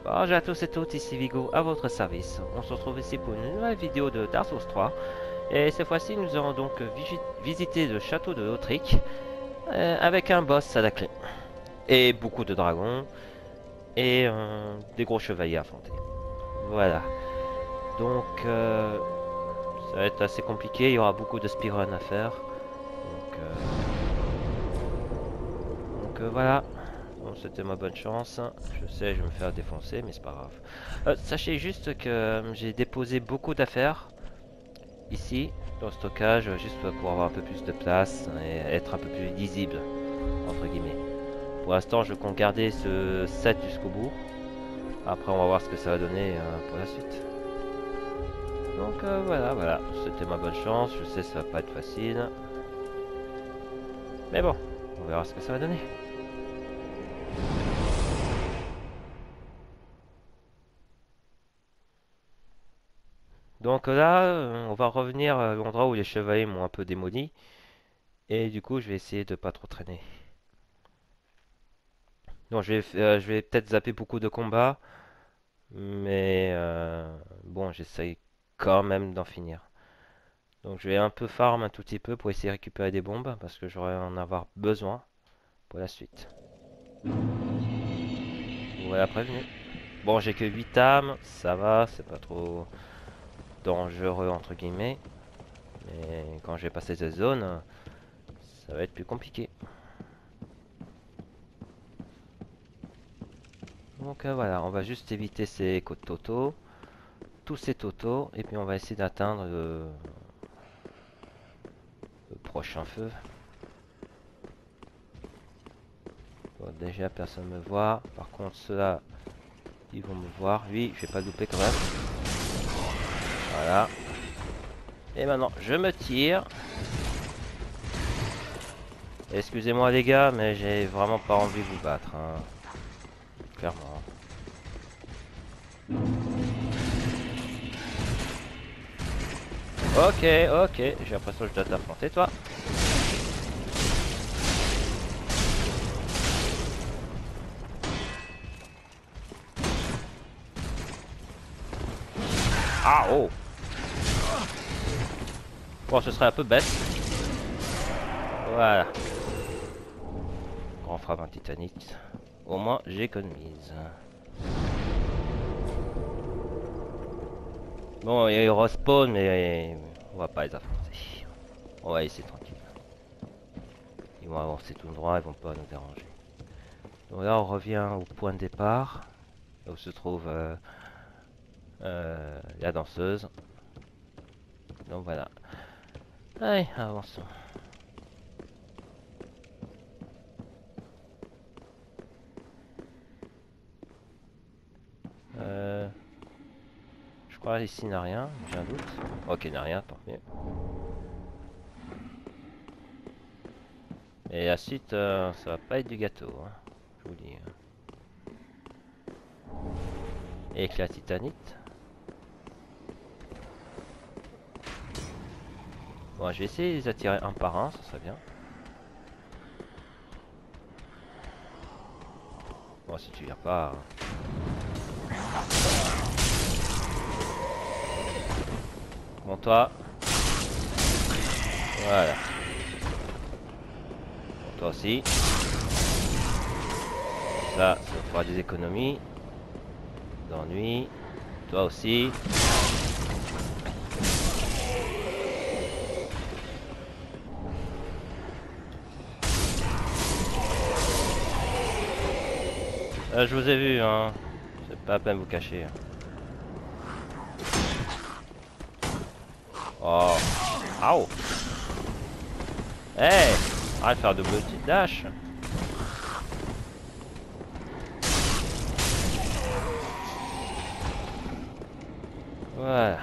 Bonjour à tous et toutes, ici Vigo à votre service. On se retrouve ici pour une nouvelle vidéo de Dark Souls 3. Et cette fois-ci, nous allons donc visiter le château de Lothric avec un boss à la clé. Et beaucoup de dragons et des gros chevaliers à affronter. Voilà. Donc, ça va être assez compliqué, il y aura beaucoup de speedrun à faire. Donc voilà. Bon, c'était ma bonne chance. Je sais, je vais me faire défoncer, mais c'est pas grave. Sachez juste que j'ai déposé beaucoup d'affaires ici, dans le stockage, juste pour avoir un peu plus de place et être un peu plus lisible, entre guillemets. Pour l'instant, je compte garder ce set jusqu'au bout. Après, on va voir ce que ça va donner pour la suite. Donc voilà, c'était ma bonne chance. Je sais, ça va pas être facile. Mais bon, on verra ce que ça va donner. Donc là, on va revenir à l'endroit où les chevaliers m'ont un peu démoli. Et du coup, je vais essayer de pas trop traîner. Donc je vais peut-être zapper beaucoup de combats. Mais bon, j'essaye quand même d'en finir. Donc je vais un peu farm un tout petit peu pour essayer de récupérer des bombes. Parce que j'aurais en avoir besoin pour la suite. Voilà, prévenu. Bon, j'ai que 8 âmes. Ça va, c'est pas trop dangereux entre guillemets. Mais quand je vais passer cette zone, ça va être plus compliqué. Donc voilà, on va juste éviter ces côtes Toto, tous ces Toto, et puis on va essayer d'atteindre le prochain feu. Bon, déjà personne me voit, par contre ceux-là, ils vont me voir. Lui, je vais pas louper quand même. Voilà. Et maintenant, je me tire. Excusez-moi les gars, mais j'ai vraiment pas envie de vous battre, hein. Clairement. Ok, j'ai l'impression que je dois t'affronter toi. Ah oh. Bon, ce serait un peu bête. Voilà. Grand frappe un titanite. Au moins, j'économise. Bon, il respawn, mais on va pas les affronter. On va essayer tranquille. Ils vont avancer tout droit, ils vont pas nous déranger. Donc là, on revient au point de départ, là où se trouve la danseuse. Donc voilà. Allez, avançons. Je crois ici il n'y a rien, j'ai un doute. Ok, il n'y a rien, tant mieux. Et la suite, ça va pas être du gâteau, hein, je vous dis. Éclat titanite. Bon, je vais essayer de les attirer un par un, ça serait bien. Bon, si tu viens pas... Bon, toi. Voilà. Bon, toi aussi. Ça fera des économies. D'ennui. Toi aussi. Je vous ai vu, hein. C'est pas à peine de vous cacher. Oh. Ow. Hey. Arrête de faire double dash. Voilà.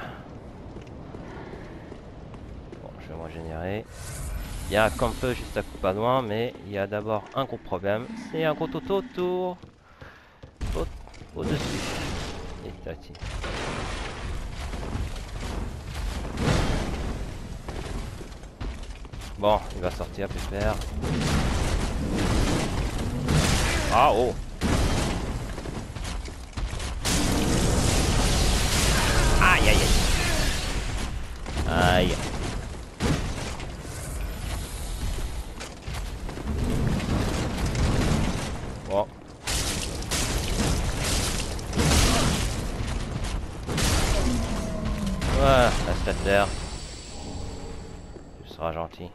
Bon, je vais me régénérer. Il y a un campeur juste à coup pas loin, mais il y a d'abord un gros problème. C'est un gros Toto autour. Au-dessus. Et tati. Bon, il va sortir, pépère. Ah oh. d'air. Tu seras gentil.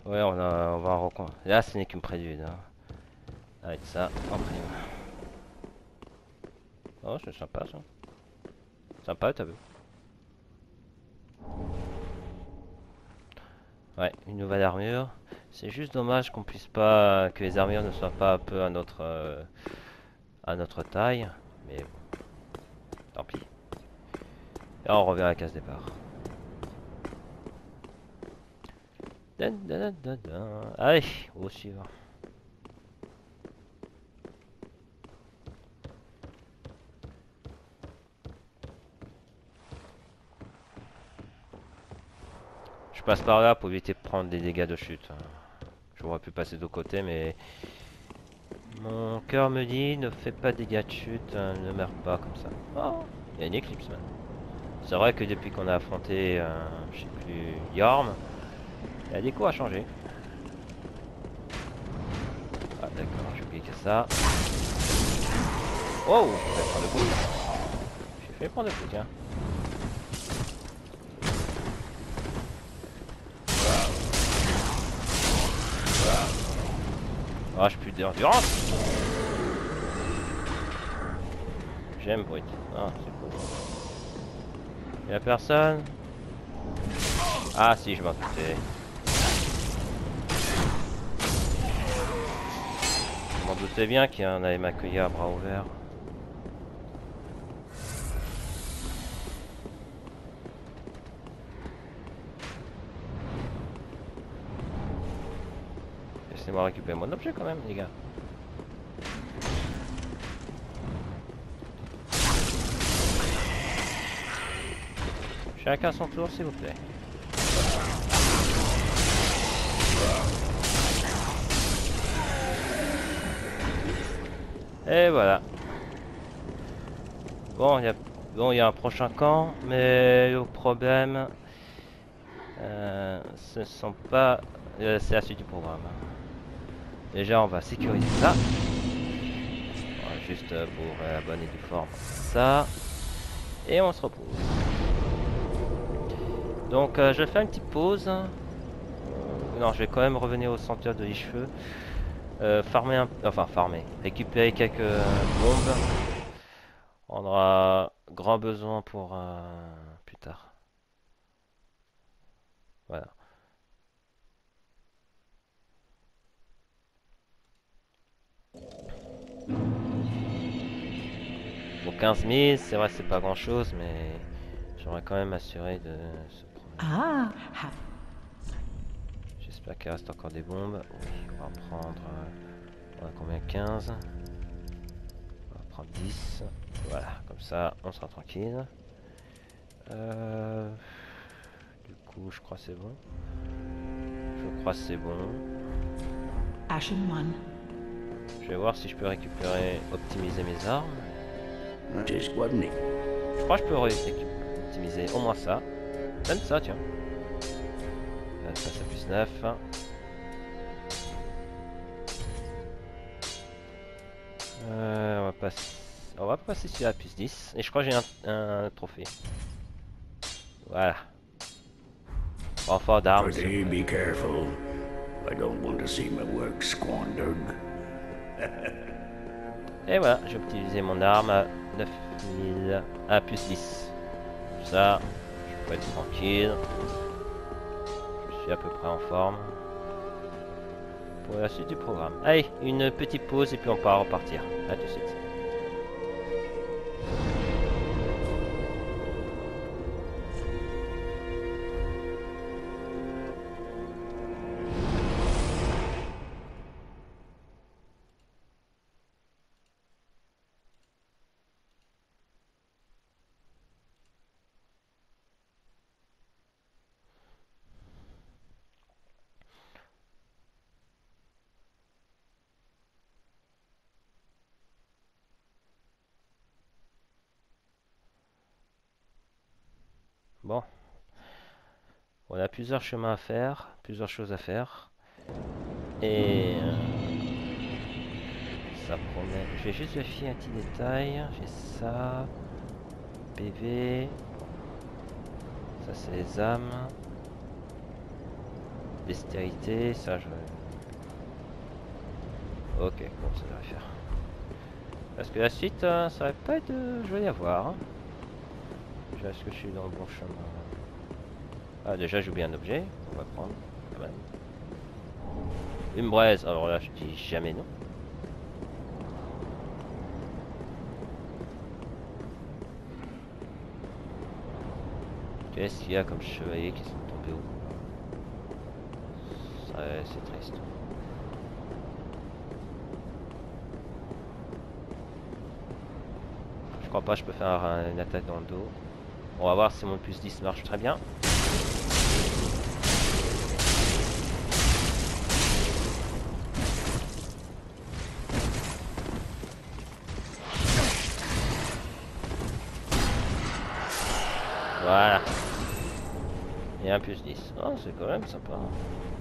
Ouais, on va en recon. Là, ce n'est qu'une prélude. Hein. Avec ça, en prime. Oh, c'est sympa ça. Sympa, t'as vu. Ouais, une nouvelle armure. C'est juste dommage qu'on puisse pas, que les armures ne soient pas un peu à notre taille. Mais bon, tant pis. Et on revient à la case départ. Allez, au suivant. Je passe par là pour éviter de prendre des dégâts de chute. J'aurais pu passer de l'autre côté, mais mon cœur me dit ne fais pas de dégâts de chute, ne meurs pas comme ça. Oh, il y a une éclipse man. C'est vrai que depuis qu'on a affronté, je sais plus, Yorm, la déco a changé. Ah d'accord, j'ai oublié que ça. Oh, je vais prendre le coup. J'ai fait prendre le coup, tiens. Ah, j'ai plus d'endurance. J'aime brut. Ah, c'est cool. Y'a personne. Ah si, je m'en doutais. Je m'en doutais bien qu'il y en allait m'accueillir à bras ouverts. Laissez-moi récupérer mon objet quand même, les gars. Chacun son tour, s'il vous plaît. Et voilà. Bon, il y a un prochain camp, mais le problème, ce sont pas, c'est la suite du programme. Déjà, on va sécuriser ça. Voilà, juste pour la bonne et due forme, ça. Et on se repose. Donc, je vais faire une petite pause. Non, je vais quand même revenir au sanctuaire de Lichefeu. Farmer. Récupérer quelques bombes. On aura grand besoin pour plus tard. Voilà. Pour 15 000, c'est vrai que c'est pas grand chose, mais j'aurais quand même assuré de se prendre. J'espère qu'il reste encore des bombes. Oui, on va prendre. On a combien? 15. On va prendre 10. Voilà, comme ça on sera tranquille. Du coup, je crois que c'est bon. Je crois que c'est bon. Je vais voir si je peux récupérer, optimiser mes armes. Je crois que je peux optimiser au moins ça. Même ça, tiens. Ça, c'est plus 9. On va passer sur la plus 10. Et je crois que j'ai un trophée. Voilà. Renfort d'armes. Be careful. I don't want to see my work squandered. Et voilà, j'ai optimisé mon arme à 9000 à plus 10. Ça, je peux être tranquille. Je suis à peu près en forme. Pour la suite du programme. Allez, une petite pause et puis on part repartir. A tout de suite. Bon. On a plusieurs chemins à faire, plusieurs choses à faire. Et ça promet. Je vais juste vérifier un petit détail. J'ai ça. PV. Ça c'est les âmes. Dextérité, ça je... Ok, bon ça devrait faire. Parce que la suite, ça va pas être joli à voir. Hein. Déjà, est-ce que je suis dans le bon chemin? Ah, déjà j'ai oublié un objet. On va prendre quand même. Une braise, alors là je dis jamais non. Qu'est-ce qu'il y a comme chevaliers qui sont tombés où? C'est triste. Je crois pas que je peux faire une attaque dans le dos. On va voir si mon plus 10 marche très bien. Voilà. Et un plus 10. Oh, c'est quand même sympa.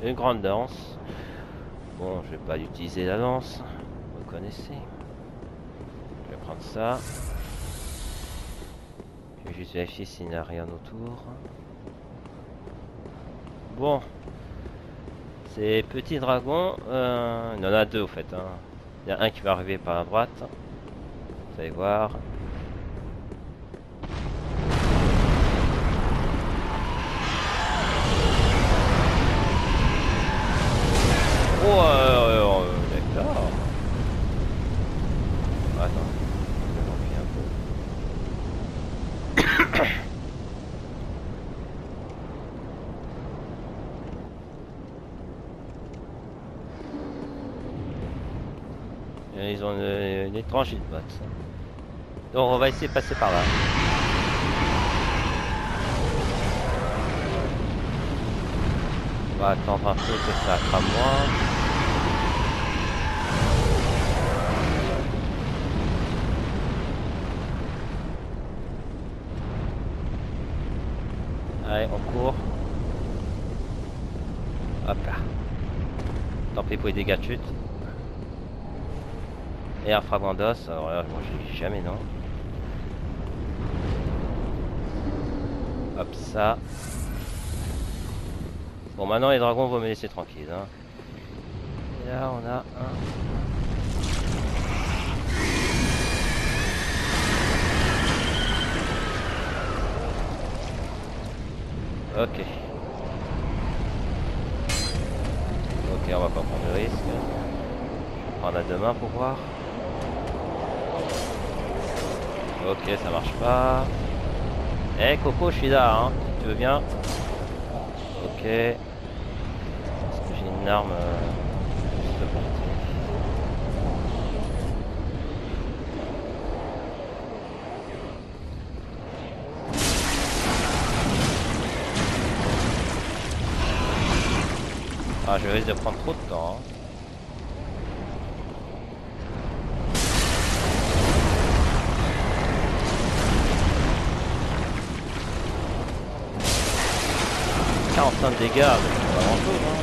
Une grande danse. Bon, je vais pas utiliser la lance. Vous connaissez. Je vais prendre ça. Je vais juste vérifier s'il n'y a rien autour. Bon. Ces petits dragons, il y en a deux au fait. Hein. Il y a un qui va arriver par la droite. Vous allez voir. Oh, d'accord. Attends, je vais m'enfuir un peu. Ils ont une étrange hitbox. Donc on va essayer de passer par là. On va attendre un peu que ça attrape moins. Allez, on court. Hop là. Tant pis pour les dégâts de chute. Et un fragment d'os, alors là, moi je dis jamais non. Hop ça. Bon, maintenant les dragons vont me laisser tranquille. Hein. Et là on a un. Ok. Ok, on va pas prendre de risque. Je vais prendre à deux mains pour voir. Ok, ça marche pas. Eh Coco, je suis là, hein, si tu veux bien. Ok. Est-ce que j'ai une arme juste de portée? Ah, je risque de prendre trop de temps. Hein. De dégâts, c'est pas grand chose. Hein.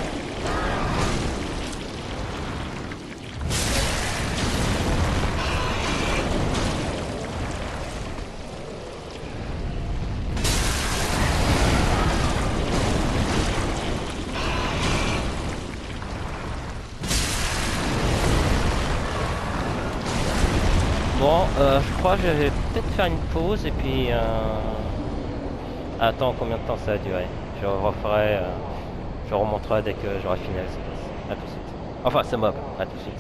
Bon, je crois que je vais peut-être faire une pause et puis... Attends, combien de temps ça a duré? Je referai, je remonterai dès que j'aurai fini la séquence. A tout de suite. Enfin, c'est mob. A tout de suite.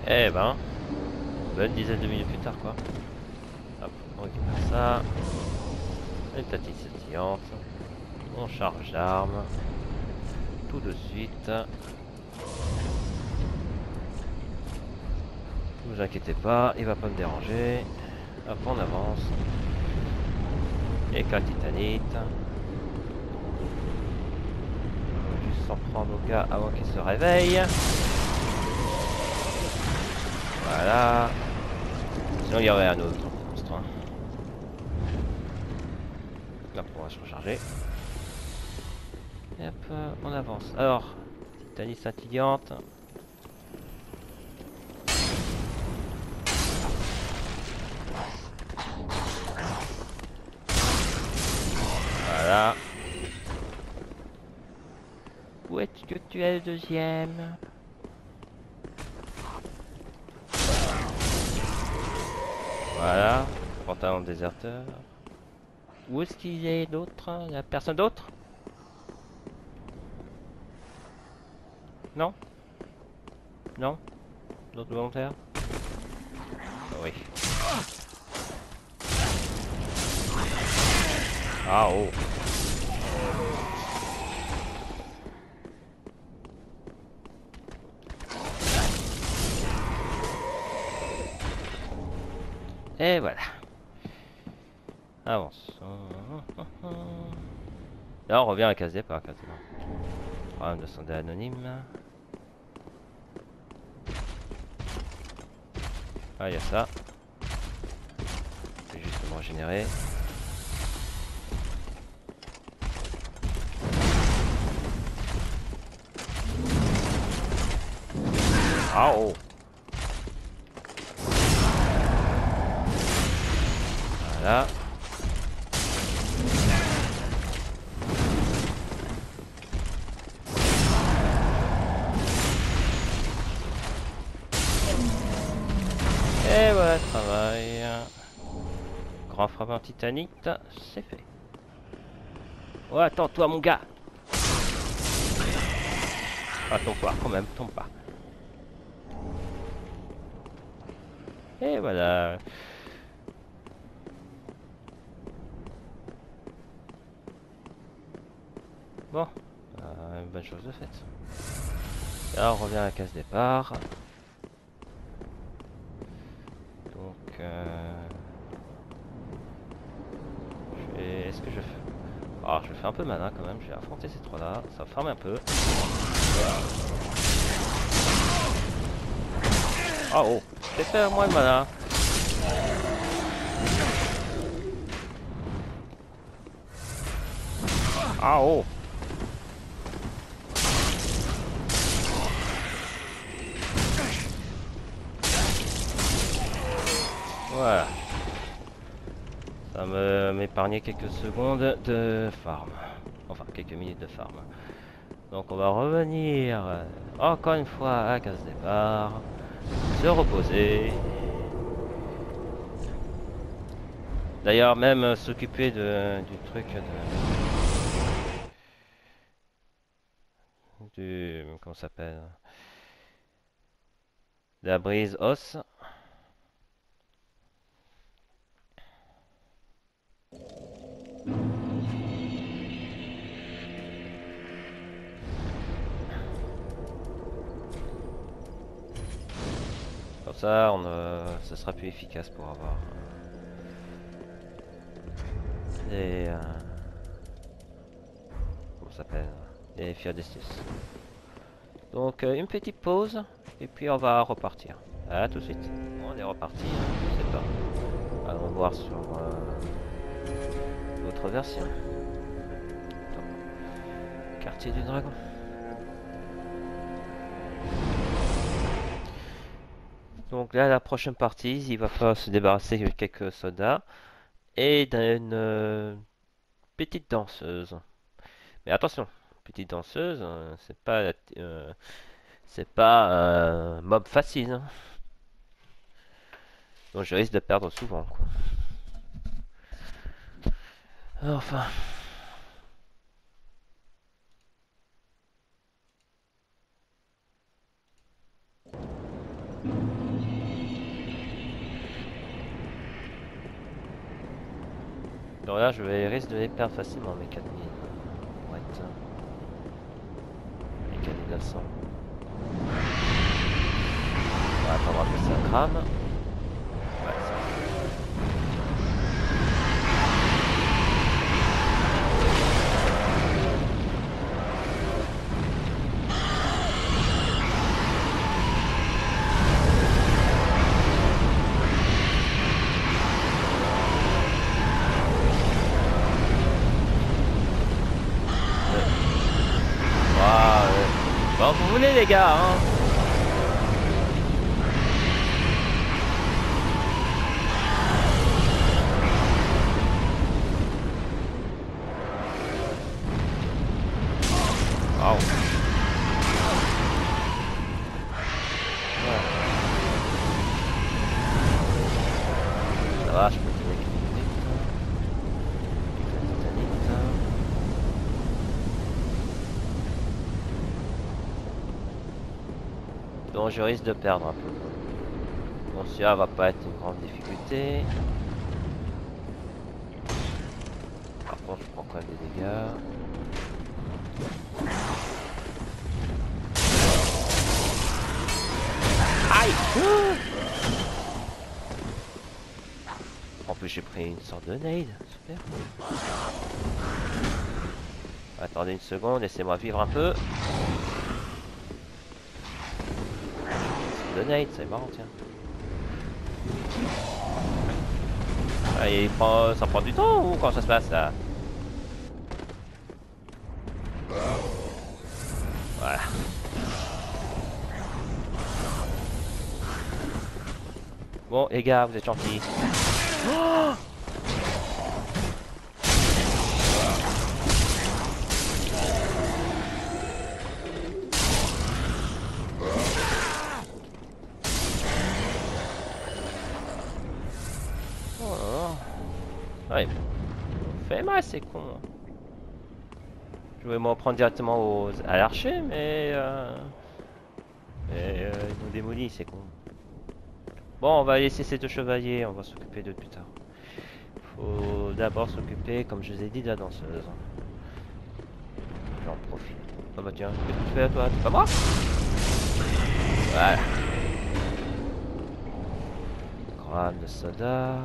Eh ben, bonne dizaine de minutes plus tard, quoi. Hop, on récupère ça. Une petite sautillante. On charge d'armes. Tout de suite. Ne vous inquiétez pas, il va pas me déranger. Hop, on avance. Éclat titanite. On va juste s'en prendre au gars avant qu'il se réveille. Voilà. Sinon il y aurait un autre monstre. Hein. Là, on va se recharger. Et hop, on avance. Alors, Titanie scintillante. Voilà. Où est-ce que tu es le deuxième? Voilà. Pantalon déserteur. Où est-ce qu'il est d'autre? Il n'y a personne d'autre? Non? Non? D'autres volontaires? Oui. Ah oh. Et voilà. Avance. Là on revient à la case départ quasiment. Problème de sondage anonyme. Ah il y a ça. Je vais juste me régénérer. Ah oh. Voilà. Et voilà, travail. Grand fragment titanique, c'est fait. Oh, attends-toi, mon gars. Attends-toi, quand même, tombe pas. Et voilà. Bon, une bonne chose de faite. Là, on revient à la case départ. Donc, est-ce que je fais... Ah, je fais un peu malin quand même. Je vais affronter ces trois-là. Ça farme un peu. Ah oh, c'est faire moins malin. Ah oh. Voilà. Ça m'épargnait quelques secondes de farm. Enfin, quelques minutes de farm. Donc on va revenir encore une fois à la case départ. Se reposer. D'ailleurs, même s'occuper du truc comment ça s'appelle? De la brise os. Comme ça, ça sera plus efficace pour avoir des comment ça s'appelle? Des Fiodestus. Donc une petite pause et puis on va repartir. À tout de suite. On est reparti, hein, je sais pas. Allons voir sur l'autre version. Attends. Quartier du dragon. Donc là, la prochaine partie, il va falloir se débarrasser de quelques soldats et d'une petite danseuse. Mais attention, petite danseuse, c'est pas un mob facile, hein. Donc je risque de perdre souvent, quoi. Enfin. Donc là, risque de les perdre facilement, mes 4000. Ouais, mes 4900. On va attendre un peu que ça crame. Ouais, ça. quand vous voulez les gars, hein. Wow. Ouais. Ça va, je peux tenir quelques minutes. Donc je risque de perdre un peu. Bon, celui-là va pas être une grande difficulté. Par contre, je prends quand même des dégâts. Aïe! En plus, j'ai pris une sorte de nade. Super. Attendez une seconde, laissez-moi vivre un peu. De nade, c'est marrant, tiens. Ah, ça prend du temps ou quand ça se passe là? Voilà. Bon, les gars, vous êtes gentils. Oh, ouais, fait mal, c'est con. Je voulais m'en prendre directement à l'archer, mais ils m'ont démoli, c'est con. Bon, on va laisser ces deux chevaliers, on va s'occuper d'eux plus tard. Faut d'abord s'occuper, comme je vous ai dit, de la danseuse. J'en profite. Ah bah tiens, qu'est-ce que tu fais toi? C'est pas moi? Voilà. Gramme de soda.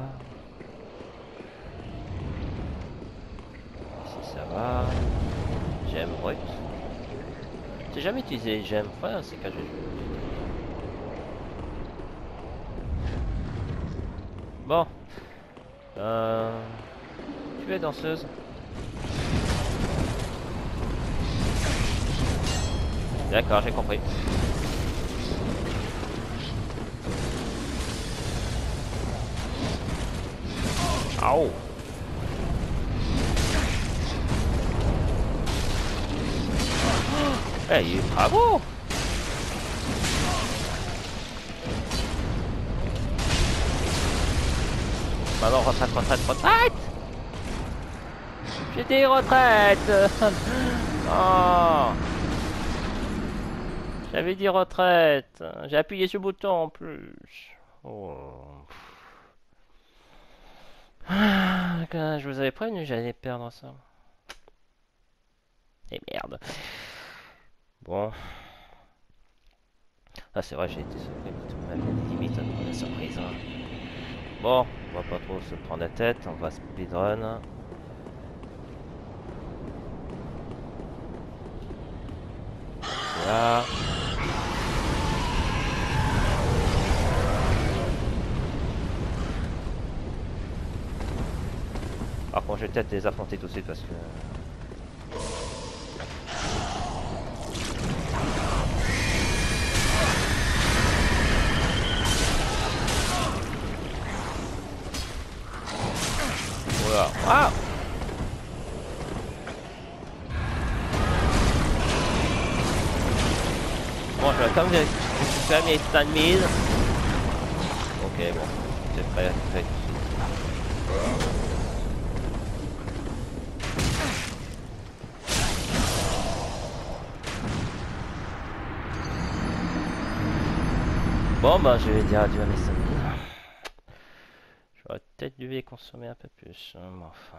Ici ça va. Gemme brut. J'ai jamais utilisé les gemmes. Enfin, c'est quand j'ai joué. Bon. Tu es danseuse. D'accord, j'ai compris. Aouh. Hey, bravo. Maintenant, retraite, retraite, retraite. J'ai des retraites. Oh. J'avais dit retraite. J'ai appuyé sur le bouton en plus. Oh. Je vous avais prévenu, j'allais perdre ça. Et merde. Bon. Ah, c'est vrai, j'ai été surpris. Même des limites pour la surprise. Hein. Bon, on va pas trop se prendre la tête. On va speedrun. Là. Par contre, je vais peut-être les affronter tout de suite parce que... Voilà. Ah! Bon, je vais comme j'ai fait mes stun mid. Ok, bon. C'est prêt, tout de suite. Bon, bah, je vais dire adieu à mes stun mid. J'aurais peut-être dû les consommer un peu plus, hein, mais enfin...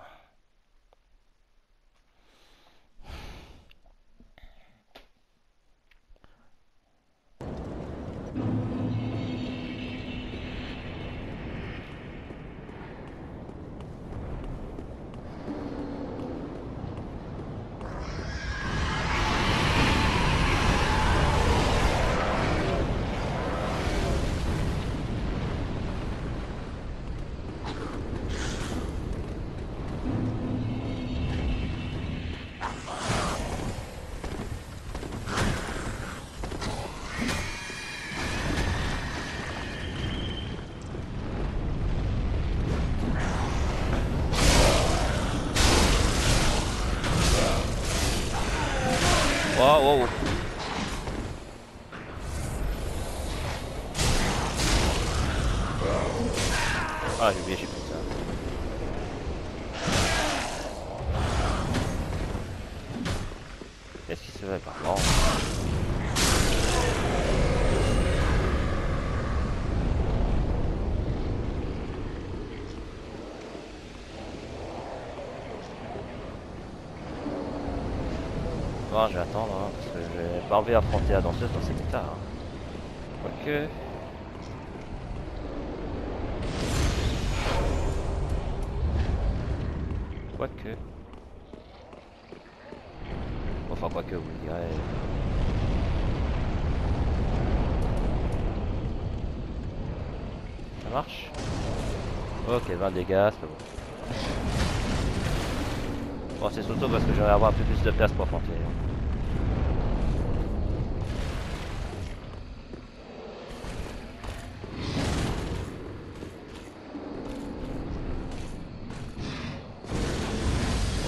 Oh, wow. Ah, j'ai oublié, j'ai fait ça. Qu'est-ce qui se fait par là? Bon, je vais attendre, hein, parce que j'ai pas envie d'affronter la danseuse dans cet état. Hein. Quoique... Quoique... Enfin, quoique, vous le direz... Ça marche? Ok, 20 dégâts, c'est bon. Bon, c'est surtout parce que j'aimerais avoir un peu plus de place pour affronter.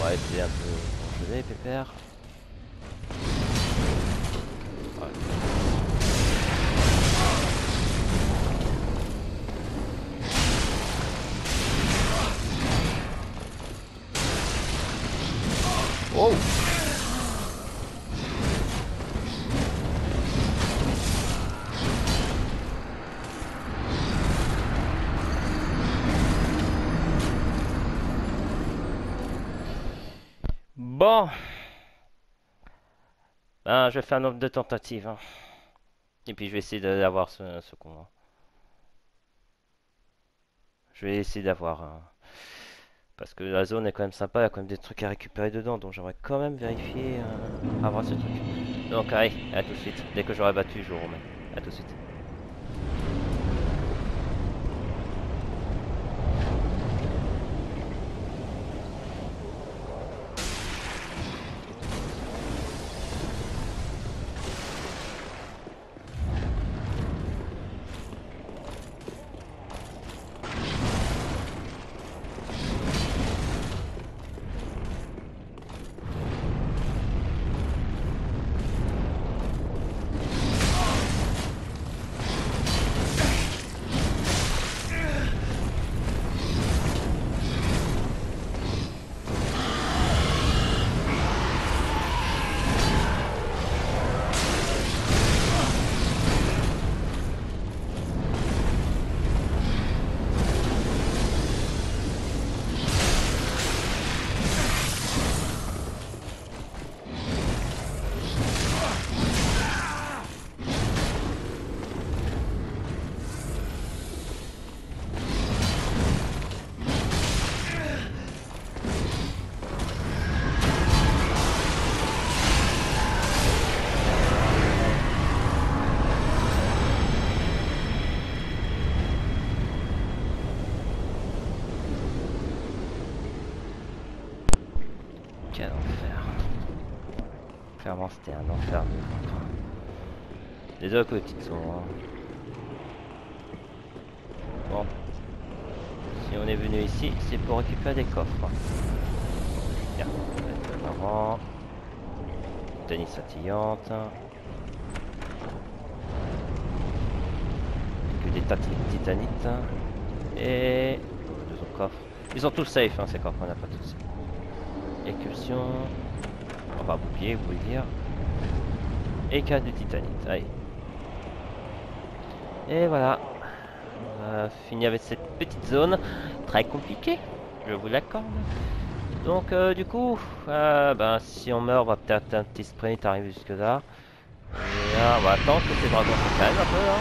Ouais, c'est un peu congelé, pépère. Ouais. Oh! Bon, ben, je vais faire un nombre de tentatives. Hein. Et puis je vais essayer d'avoir ce combat. Je vais essayer d'avoir un... Parce que la zone est quand même sympa, il y a quand même des trucs à récupérer dedans. Donc j'aimerais quand même vérifier avoir ce truc. Donc allez, à tout de suite. Dès que j'aurai battu, je vous remets. À tout de suite. Quel enfer. Clairement c'était un enfer de contre. Désolé pour les petites sauts. Hein. Bon. Si on est venu ici, c'est pour récupérer des coffres. Bien. Marrant. Tennis scintillante. Que des tas de titanites. Et... deux autres coffres. Ils sont tous safe, hein, ces coffres, on n'a pas tous. Écursion. Enfin, bouclier, vous voulez dire. Et cas de titanite. Allez. Et voilà. On a fini avec cette petite zone. Très compliquée, je vous l'accorde. Donc, du coup, ben, si on meurt, on va peut-être un petit sprint arriver jusque là. Et là, on va attendre que ces dragons se calment un peu là.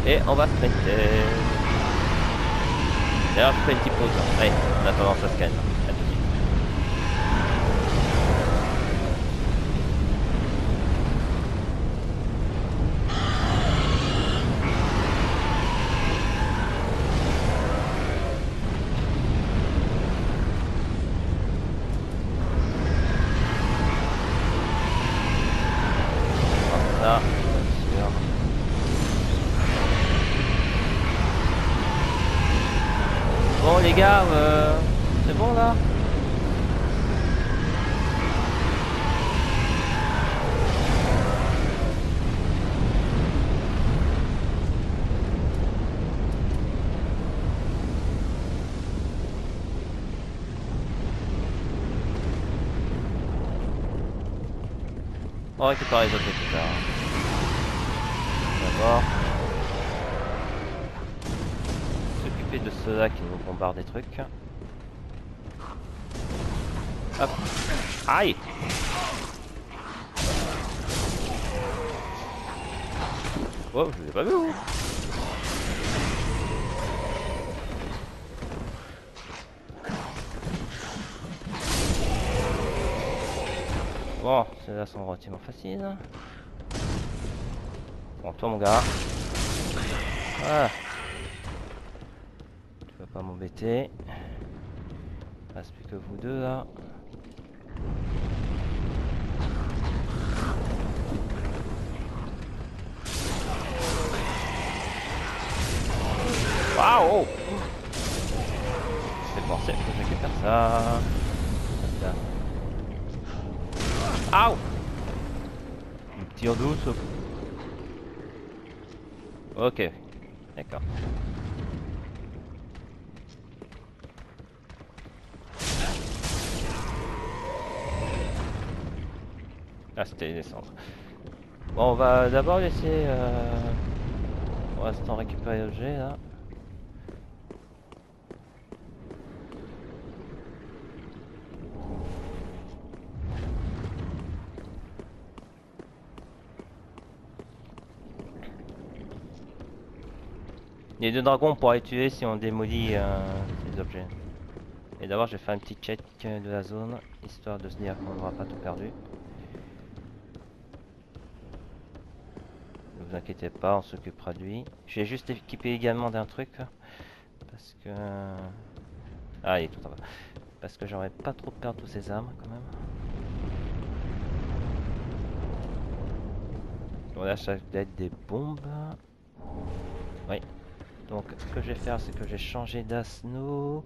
Et on va sprinter. D'ailleurs, je fais une petite pause. Allez, en attendant ça se calme. À tout de suite. Ça, bien sûr. Bon les gars, c'est bon là? On récupère les objets plus tard. D'abord, s'occuper de ceux-là qui nous bombardent des trucs. Hop. Aïe! Oh, je l'ai pas vu. Bon, ceux-là sont relativement faciles. Bon, toi mon gars. Voilà. Tu vas pas m'embêter. Il reste plus que vous deux là. Waouh! C'est bon, c'est que je récupère ça. Aouh! Une tire douce. Ok, d'accord. Ah, c'était les descendre. Bon, on va d'abord laisser pour l'instant récupérer l'objet là. Les deux dragons on pourra les tuer si on démolit ces objets. Et d'abord je vais faire un petit check de la zone, histoire de se dire qu'on n'aura pas tout perdu. Ne vous inquiétez pas, on s'occupera de lui. Je vais juste équiper également d'un truc. Parce que... Ah, il est tout en bas. Parce que j'aurais pas trop perdre tous ces armes quand même. Bon là ça doit être des bombes. Oui. Donc ce que je vais faire c'est que je vais changer d'asno.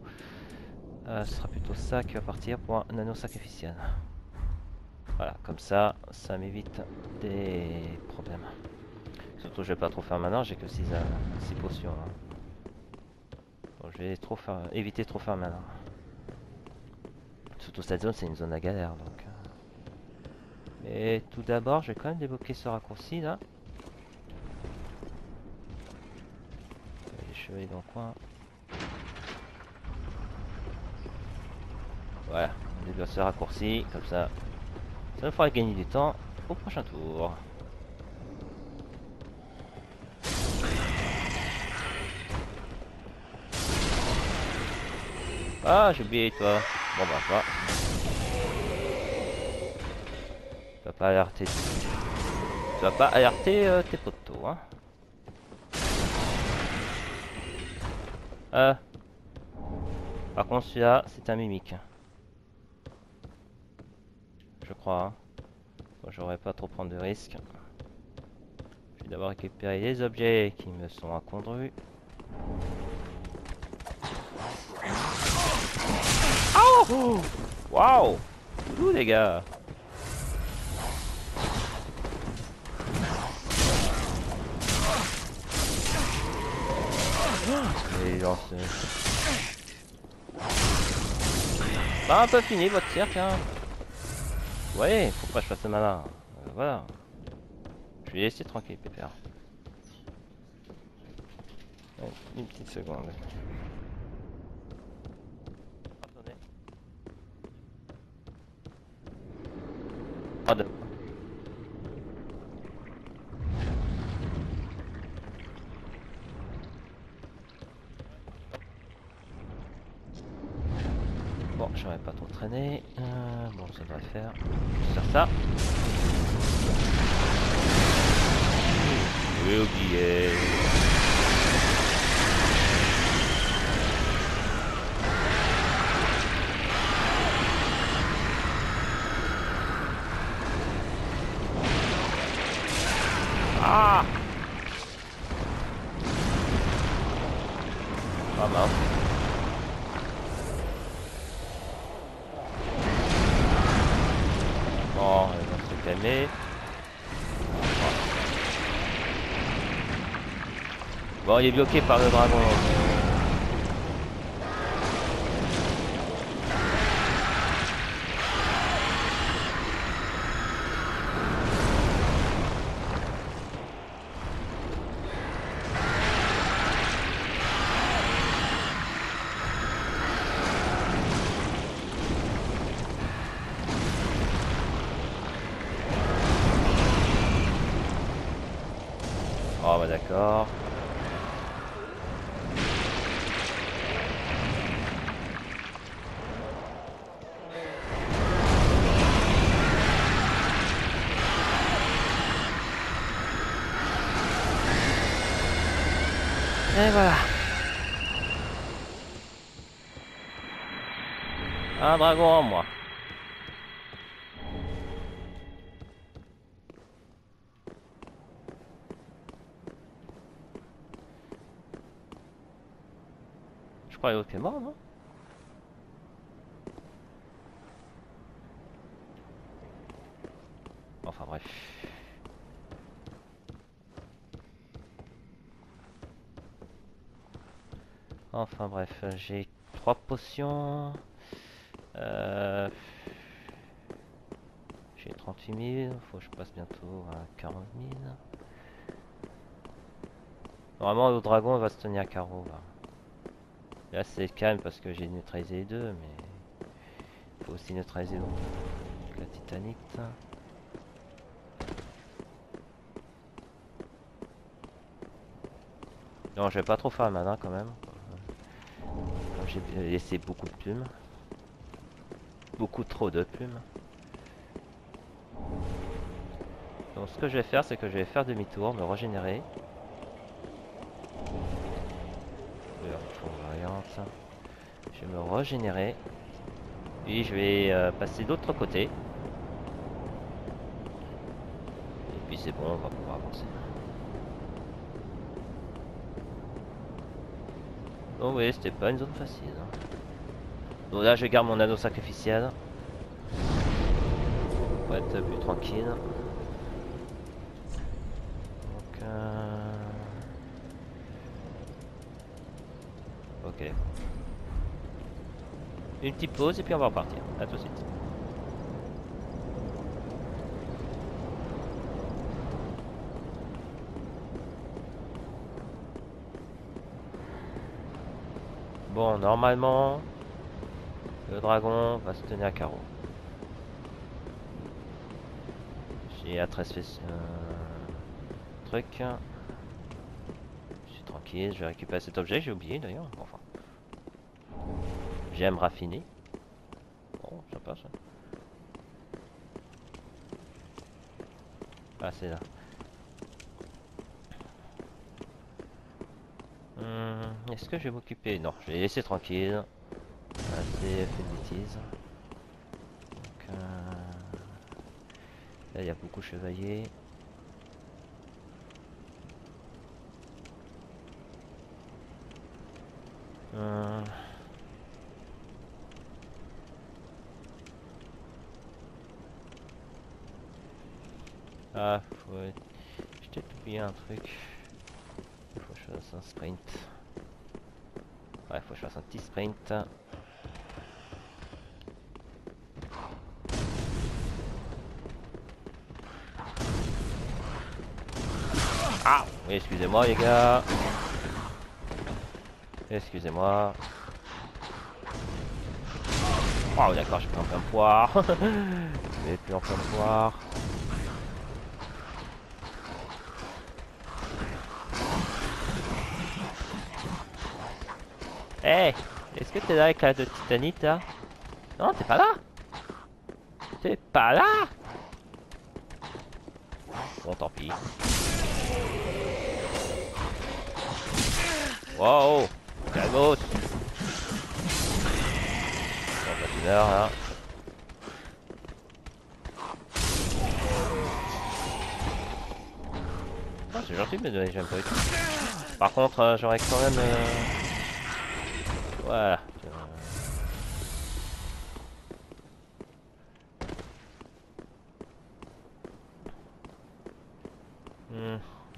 Ce sera plutôt ça qui va partir pour un anneau sacrificiel. Voilà, comme ça, ça m'évite des problèmes. Surtout je vais pas trop faire maintenant, j'ai que 6 potions. Hein. Donc je vais trop faire, éviter trop faire maintenant. Surtout cette zone c'est une zone à galère donc. Mais tout d'abord je vais quand même débloquer ce raccourci là. Les chevaliers dans le coin. Voilà, on débloque ce raccourci, comme ça. Ça nous fera gagner du temps au prochain tour. Ah, j'ai oublié toi. Bon bah toi. Tu vas pas alerter. Tu vas pas alerter tes poteaux, hein. Par contre celui-là, c'est un mimique. Je crois. Hein. Bon, j'aurais pas trop prendre de risques. Je vais d'abord récupérer les objets qui me sont incongrus. Oh! Waouh! Ouh les gars! Et bah, un peu fini votre cirque, hein. Ouais, faut pas que je fasse le malin. Voilà. Je vais laisser tranquille, pépère. Ouais, une petite seconde. Attendez. Ah, de... Bon, j'aurais pas trop traîné. Bon, ça devrait le faire. Je vais faire ça. J'ai oublié. Ah! Ah mince. Bon, elle va se calmer. Bon, il est bloqué par le dragon. Bon, bah d'accord. Et voilà. Un dragon en moi. Je crois qu'il est mort, non? Enfin bref. Enfin bref, j'ai 3 potions. J'ai 38 000, faut que je passe bientôt à 40 000. Normalement le dragon va se tenir à carreau là. Là c'est calme parce que j'ai neutralisé les deux, mais il faut aussi neutraliser la titanite. Non, je vais pas trop faire la mana quand même. Comme j'ai laissé beaucoup de plumes. Beaucoup trop de plumes. Donc ce que je vais faire, c'est que je vais faire demi-tour, me régénérer. Variante. Je vais me régénérer. Puis je vais passer de l'autre côté. Et puis c'est bon, on va pouvoir avancer. Donc oui, c'était pas une zone facile. Donc là, je garde mon anneau sacrificiel. Pour être plus tranquille. Donc ok. Une petite pause et puis on va repartir. A tout de suite. Bon, normalement, le dragon va se tenir à carreau. J'ai à 13 truc. Je suis tranquille, je vais récupérer cet objet, j'ai oublié d'ailleurs. Enfin. J'aime raffiner. Bon, sympa ça. Ah, c'est là. Est-ce que je vais m'occuper? Non, je vais laisser tranquille. Assez fait de bêtises. Donc, là, il y a beaucoup de chevaliers. Ah, ouais. J'ai peut-être oublié un truc. Il faut que je fasse un sprint. Ouais, faut que je fasse un petit sprint. Ah, oui, excusez-moi les gars. Excusez-moi. Oh d'accord, je suis en plein poire. Je vais plus en plein poire. Eh, hey, est-ce que t'es là avec la de titanite là? Non, t'es pas là. T'es pas là. Bon, tant pis. Wow, calmos. Bon, bah, tu meurs là. Oh, c'est gentil de me donner j'aime pas. Par contre, j'aurais quand même... Voilà.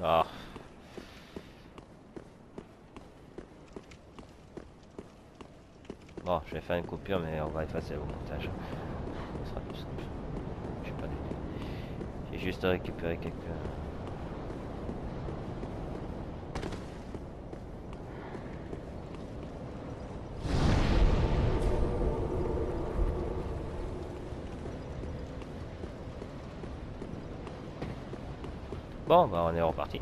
Ah. Bon, je vais faire une coupure, mais on va effacer au montage. Ce sera plus simple. Je sais pas du tout. J'ai juste récupéré quelques... Bon, bah on est reparti.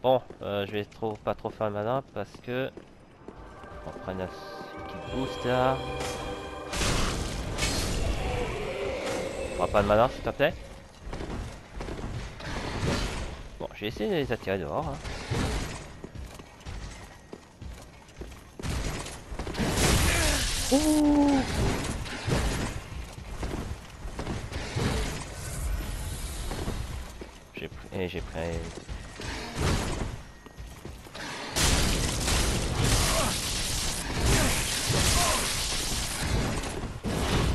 Bon, je vais pas trop faire le malin parce que on prend un qui boost là. On fera pas de malin s'il te plaît. Bon, j'ai essayé de les attirer dehors. Hein. Ouh. J'ai pris.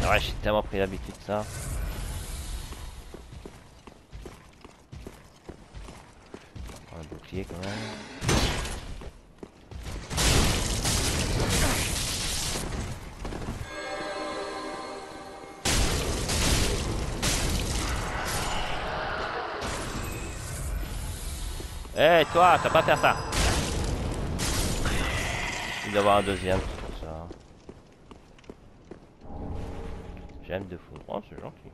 Ouais, j'ai tellement pris l'habitude de ça. Un bouclier quand même. Eh hey, toi, t'as pas faire ça. Il doit y avoir un deuxième, c'est pour ça. J'aime de fou. Oh, c'est gentil.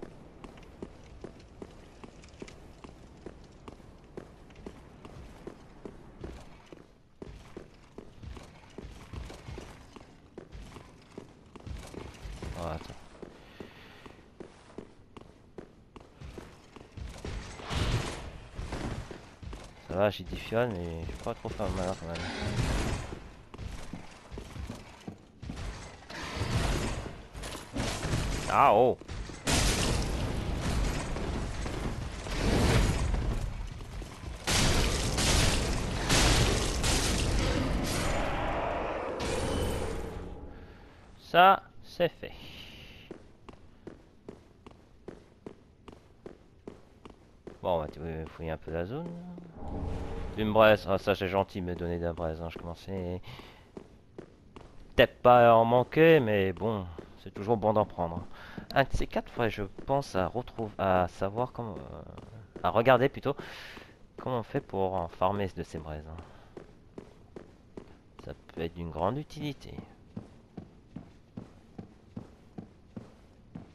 Oh, attends. Ça va, j'ai diffionne, mais je vais pas trop faire le malin quand même. Ah oh! Ça, c'est fait. Bon, on va fouiller un peu la zone. Une braise, ah, ça c'est gentil de me donner de la braise, hein. Je commençais peut-être pas à en manquer, mais bon, c'est toujours bon d'en prendre. Un de ces quatre, fois, je pense à savoir comment, à regarder plutôt comment on fait pour en farmer de ces braises. Hein. Ça peut être d'une grande utilité.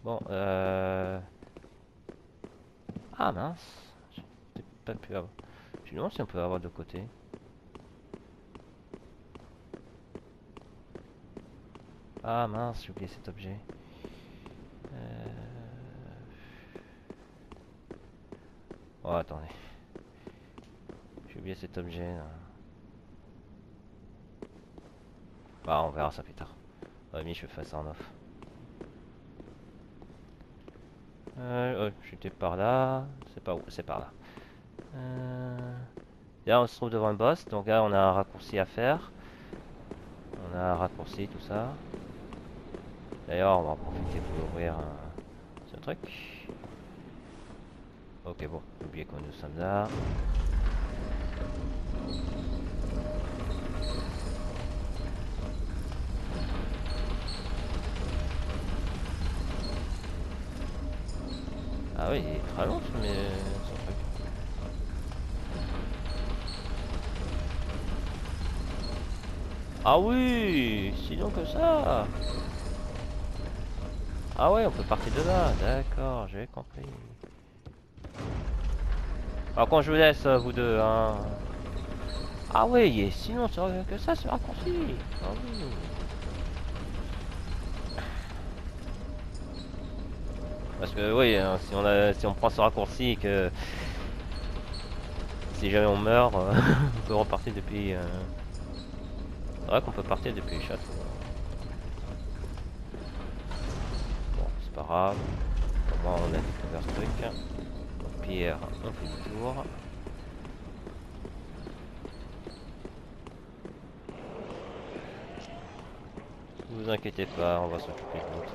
Bon, ah mince, j'ai pas pu avoir. Je me demande si on peut avoir de côté. Ah mince, j'ai oublié cet objet. Oh, attendez. J'ai oublié cet objet là. Bah, on verra ça plus tard. Je fais ça en off. Oh, j'étais par là. C'est pas où? C'est par là. Là, on se trouve devant le boss. Donc là, on a un raccourci à faire. On a un raccourci, tout ça. D'ailleurs, on va en profiter pour ouvrir ce truc. Ok, bon, oubliez que nous sommes là. Ah oui, il est très long ce truc. Ah oui, sinon que ça. Ah ouais, on peut partir de là, d'accord, j'ai compris. Alors quand je vous laisse, vous deux, hein. Ah ouais, sinon que ça, c'est raccourci. Ah oui. Parce que oui, hein, si on prend ce raccourci et que si jamais on meurt, on peut repartir depuis. C'est vrai qu'on peut partir depuis le château. Bon, c'est pas grave. Au moins on a découvert ce truc. Donc, Pierre, on fait du tour. Ne vous inquiétez pas, on va s'occuper de l'autre.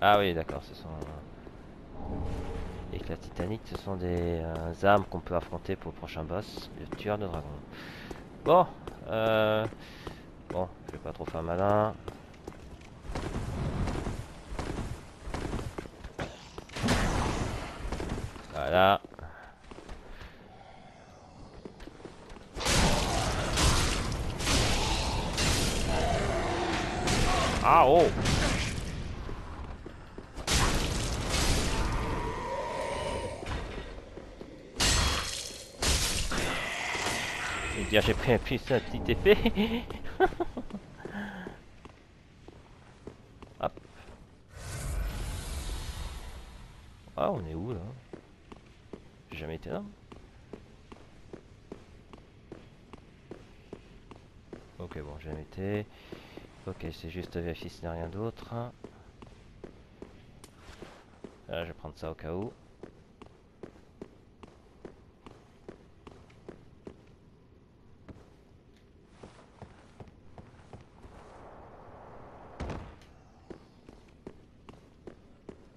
Ah oui, d'accord, ce sont... Éclat titanique, ce sont des armes qu'on peut affronter pour le prochain boss, le tueur de dragon. Bon, bon, je vais pas trop faire malin. Voilà. Ah oh. Je veux dire, j'ai pris un petit épée. Hop. Ah, on est où là? J'ai jamais été là. Ok, bon, j'ai jamais été. Ok, c'est juste vérifier s'il n'y a rien d'autre. Je vais prendre ça au cas où.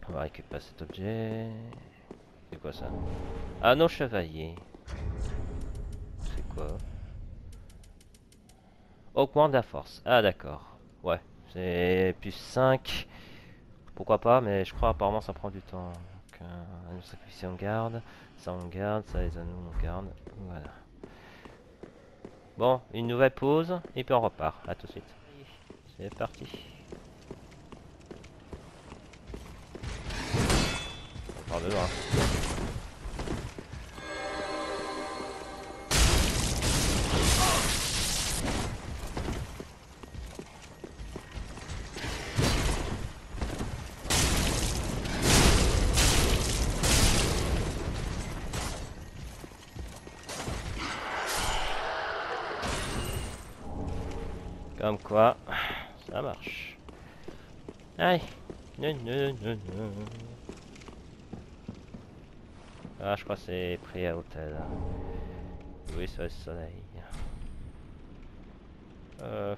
On va récupérer cet objet. C'est quoi ça? Ah non, chevalier. C'est quoi? Augmente la force. Ah d'accord. Ouais. C'est plus 5. Pourquoi pas, mais je crois apparemment ça prend du temps. Donc, anneau sacrifié on garde. Ça on garde. Ça les anneaux on garde. Voilà. Bon, une nouvelle pause. Et puis on repart. À tout de suite. C'est parti. On part de loin. Comme quoi, ça marche. Allez. Non, non, non, non. Ah, je crois que c'est pris à hôtel. Oui, c'est le soleil. Euh...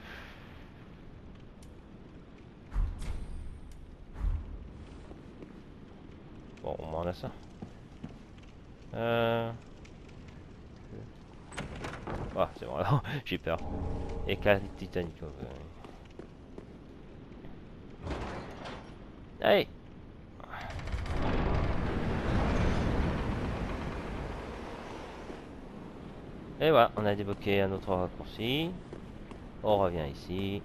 Bon, au moins on a ça. Ah, c'est bon, j'ai peur. Éclat titanique. Allez. Et voilà, on a débloqué un autre raccourci. On revient ici.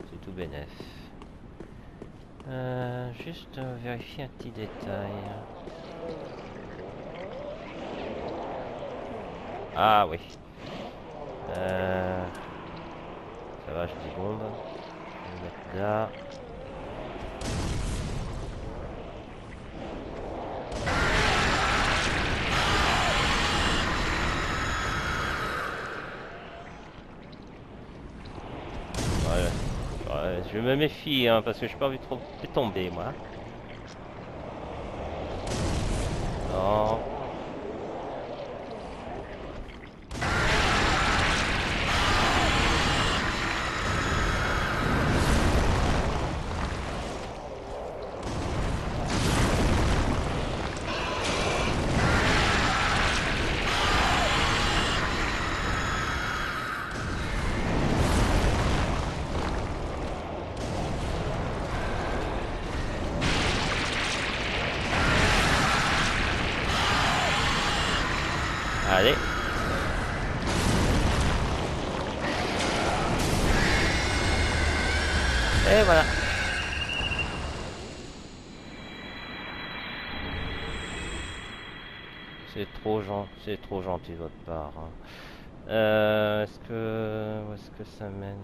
C'est tout bénef. Juste vérifier un petit détail. Ah oui. Ça va, je dis bombe. Je vais mettre là. Ouais, je me méfie hein, parce que je pas envie de trop de tomber moi. Non. Allez. Et voilà. C'est trop gentil de votre part. Hein. Où est-ce que ça mène?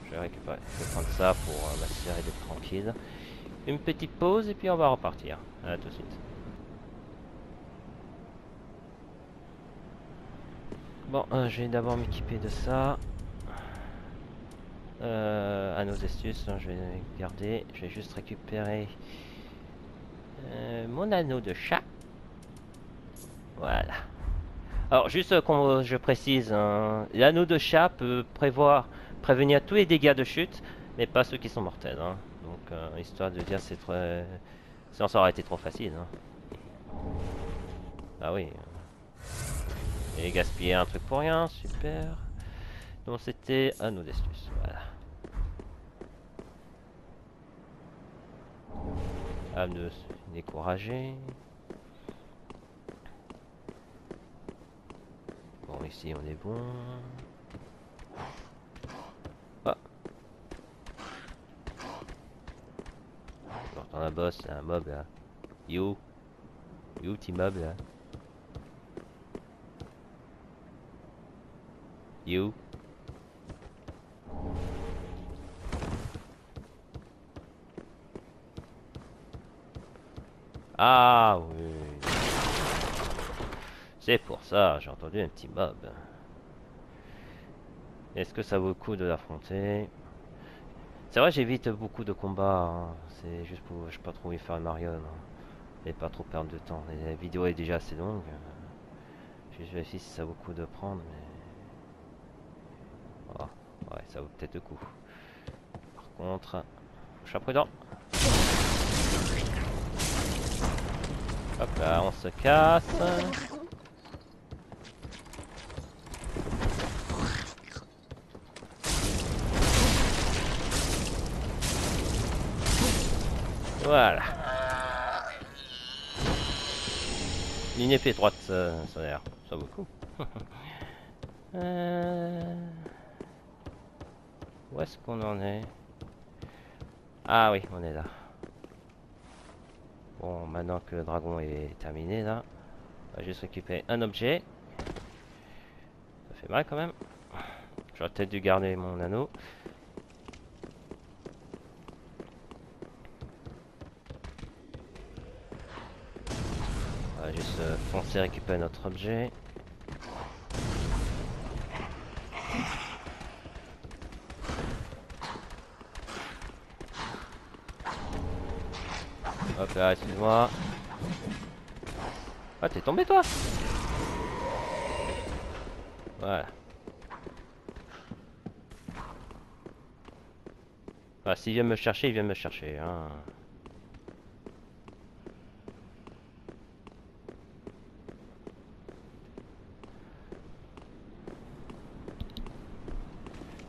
Je vais récupérer. Je vais prendre ça pour m'assurer d'être tranquille. Une petite pause et puis on va repartir. À tout de suite. Bon, je vais d'abord m'équiper de ça. Anneaux astuces, je vais garder. Je vais juste récupérer mon anneau de chat. Voilà. Alors, juste qu'on je précise, hein, l'anneau de chat peut prévenir tous les dégâts de chute, mais pas ceux qui sont mortels. Hein. Donc, histoire de dire, c'est très. Sinon, ça aurait été trop facile. Hein. Ah oui. Et gaspiller un truc pour rien, super. Donc, c'était anneau d'astuce. Voilà. À me décourager. Bon, ici on est bon. un boss, un mob là. You. You, petit mob là. You. Ah oui. C'est pour ça, j'ai entendu un petit mob. Est-ce que ça vaut le coup de l'affronter? C'est vrai, j'évite beaucoup de combats. Hein. C'est juste pour je pas trop y faire Mario. Non. Et pas trop perdre de temps. Et la vidéo est déjà assez longue. Je vérifie si ça vaut le coup de prendre. Mais... oh, ouais, ça vaut peut-être le coup. Par contre, je suis prudent. Hop là, on se casse. Voilà. Une épée droite, ça a l'air. Ça vaut le coup. Où est-ce qu'on en est? Ah oui, on est là. Bon, maintenant que le dragon est terminé là, on va juste récupérer un objet. Ça fait mal quand même. J'aurais peut-être dû garder mon anneau. On va juste foncer récupérer notre objet. Hop là, excuse-moi. Ah, t'es tombé toi? Voilà. Ah, s'il vient me chercher, il vient me chercher. Hein.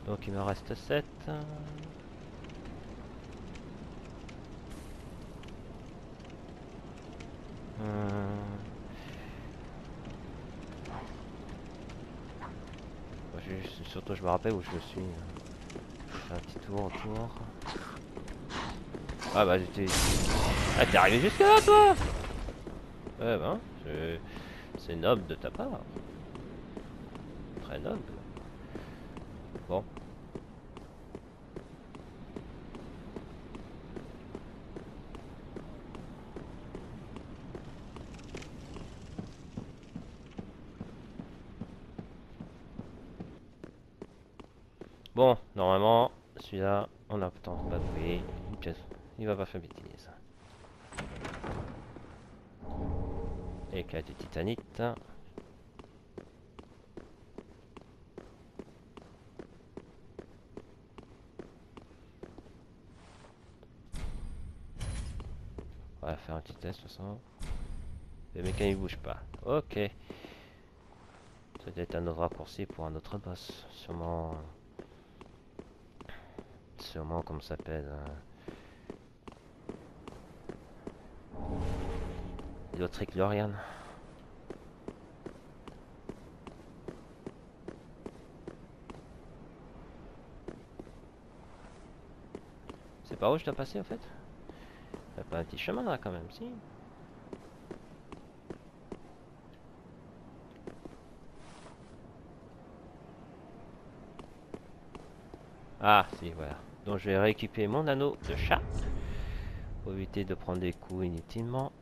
Donc il me reste 7. Surtout je me rappelle où je suis. Je fais un petit tour autour. Ah bah j'étais... ah t'es arrivé jusque là toi? Ouais ben, c'est noble de ta part. Très noble. Bon. Bon, normalement, celui-là, on a pas de bruit. Il va pas faire bêtise. Éclat de titanite. On va faire un petit test de toute façon. Le mécanique bouge pas. Ok. Ça doit être un autre raccourci pour un autre boss. Sûrement. Sûrement comme ça s'appelle. L'autre Glorian. C'est par où je dois passer en fait? Il y a pas un petit chemin là quand même, si? Ah, si, voilà. Donc je vais rééquiper mon anneau de chat. Pour éviter de prendre des coups inutilement.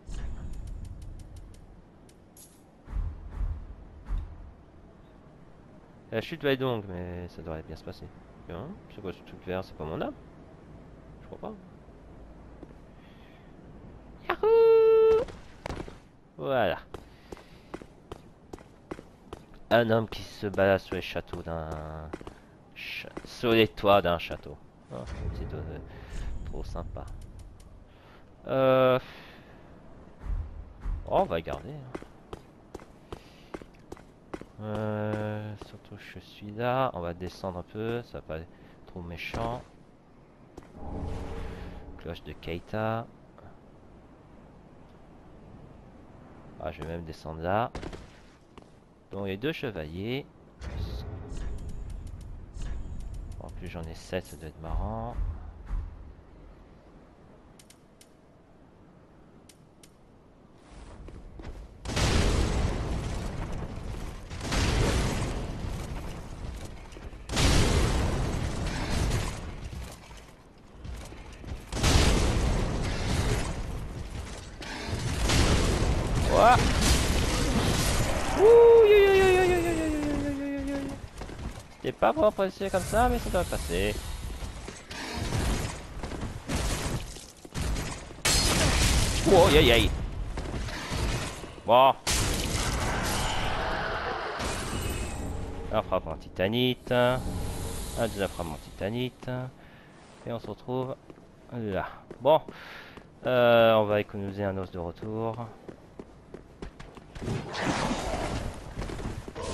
La chute va être longue, mais ça devrait bien se passer. Hein, c'est quoi ce truc vert? C'est pas mon âme? Je crois pas. Yahoo! Voilà. Un homme qui se balade sur les châteaux d'un... sur les toits d'un château. Oh, c'est trop sympa. Oh, on va garder. Surtout je suis là. On va descendre un peu. Ça va pas être trop méchant. Cloche de Keita. Ah, je vais même descendre là. Donc, il y a 2 chevaliers. En plus, j'en ai 7, ça doit être marrant. Ouah. Ouh, T'es pas vraiment pressé comme ça, mais ça doit passer. Oh, aïe aïe. Bon. Un frappe en titanite. Un deuxième frappe en titanite. Et on se retrouve là. Bon. On va économiser un os de retour.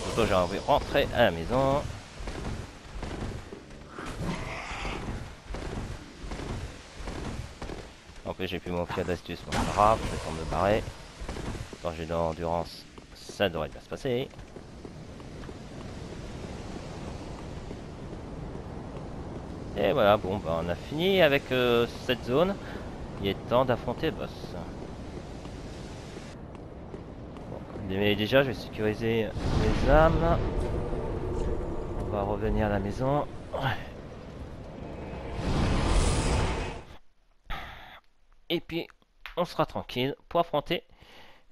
Surtout j'ai envie de rentrer à la maison. En plus j'ai plus mon pied d'astuce, bon, c'est pas grave, je vais temps de me barrer. Quand j'ai de l'endurance, ça devrait bien se passer. Et voilà, bon bah on a fini avec cette zone. Il est temps d'affronter le boss. Bon, mais déjà je vais sécuriser les âmes. On va revenir à la maison. Et puis on sera tranquille pour affronter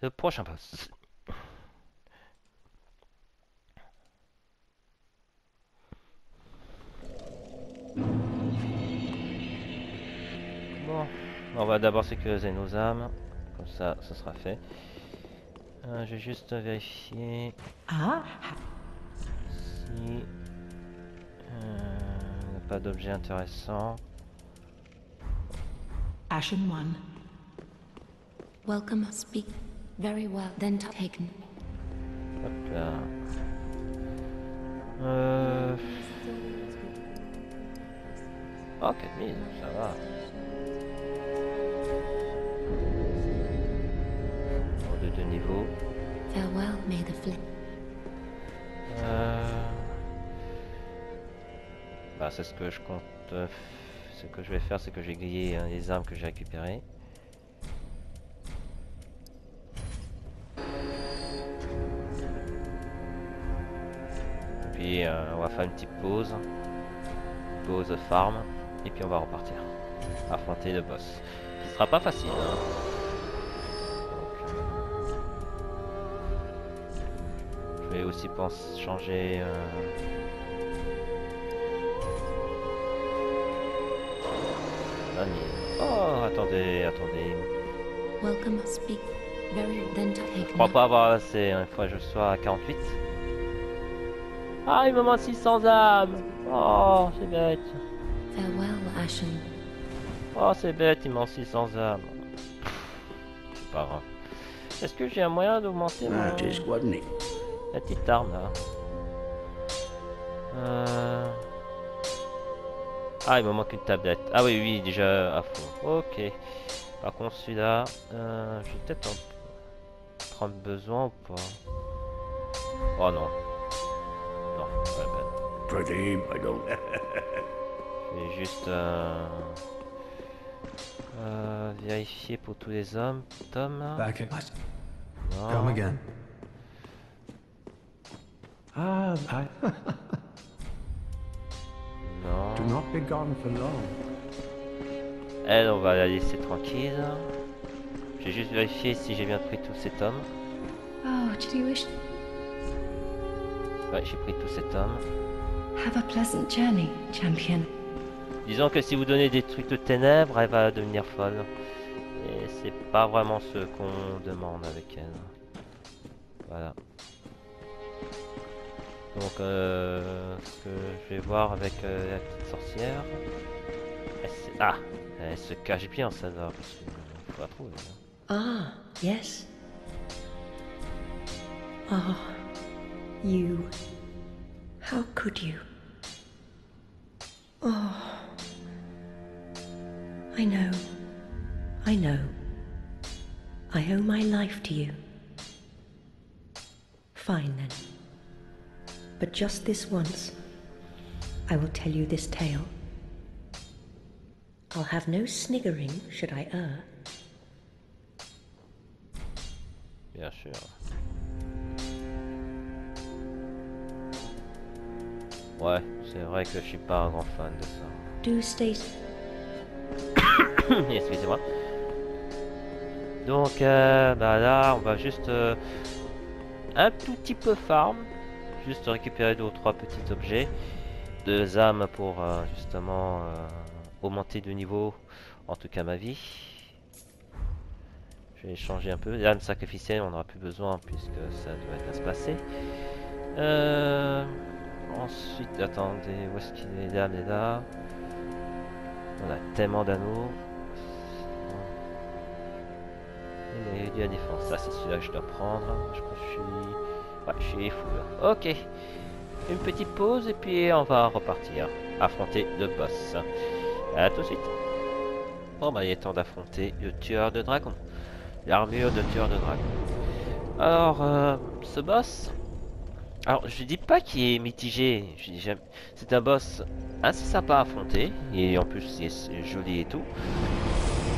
le prochain boss. Bon, on va d'abord sécuriser nos âmes. Comme ça, ce sera fait. Je vais juste vérifier si pas d'objet intéressant. Ashen One. Welcome, speak. Very well, then taken. Hop là. Oh, 4000, ça va. De 2 niveaux. Farewell, may the flame. Bah, c'est ce que je compte. Ce que je vais faire, c'est que j'ai grillé les armes que j'ai récupérées. Puis on va faire une petite pause. Pause farm. Et puis on va repartir. Affronter le boss. Ce sera pas facile. Hein. Je vais aussi penser changer. Oh, attendez. Welcome, speak. Very then taken. Je crois pas avoir assez. Une fois je sois à 48. Ah, il me manque 600 âmes. Oh, c'est bête. Farewell, Ashen. Oh, c'est bête, il me manque 600 âmes. C'est pas grave. Est-ce que j'ai un moyen d'augmenter mon... Just wasn't it? la petite arme là? Ah, il me manque une tablette. Ah oui, déjà à fond. Ok. Par contre, celui-là, je vais peut-être en prendre besoin ou pas. Oh non. Non, pas la peine. Pretty, I don't. Je vais juste vérifier pour tous les hommes. Tom. Back at Non. Come again. Ah, Non. do not be gone for long. Elle, on va la laisser tranquille. Je vais juste vérifier si j'ai bien pris tous ces tomes. Oh, did you wish? Ouais, j'ai pris tous ces tomes. Have a pleasant journey, champion. Disons que si vous donnez des trucs de ténèbres, elle va devenir folle. Et c'est pas vraiment ce qu'on demande avec elle. Voilà. Donc, ce que je vais voir avec la petite sorcière. Elle se cache bien, ça là, parce qu'il faut la trouver. Ah, yes. Ah, you. How could you? Oh. I know. I know. I owe my life to you. Fine then. But just this once, I will tell you this tale. I'll have no sniggering should I err. Bien sûr. Ouais, c'est vrai que je suis pas un grand fan de ça. Do stay. Excusez-moi. Donc bah là, on va juste un tout petit peu farm. Juste récupérer 2 ou 3 petits objets. 2 âmes pour justement augmenter de niveau. En tout cas ma vie. Je vais changer un peu. L'âme sacrificielle, on n'aura plus besoin puisque ça doit bien se passer. Ensuite, attendez, où est-ce qu'il est? L'âme est là. On a tellement d'anneaux. Il y a la défense. Ça, c'est celui-là que je dois prendre. Je crois que je suis... Ouais, je suis full. Ok. Une petite pause et puis on va repartir. Affronter le boss. A tout de suite. Bon, bah, il est temps d'affronter le tueur de dragon. L'armure de tueur de dragon. Alors, ce boss... Alors, je dis pas qu'il est mitigé. C'est un boss assez sympa à affronter. Et en plus, il est joli et tout.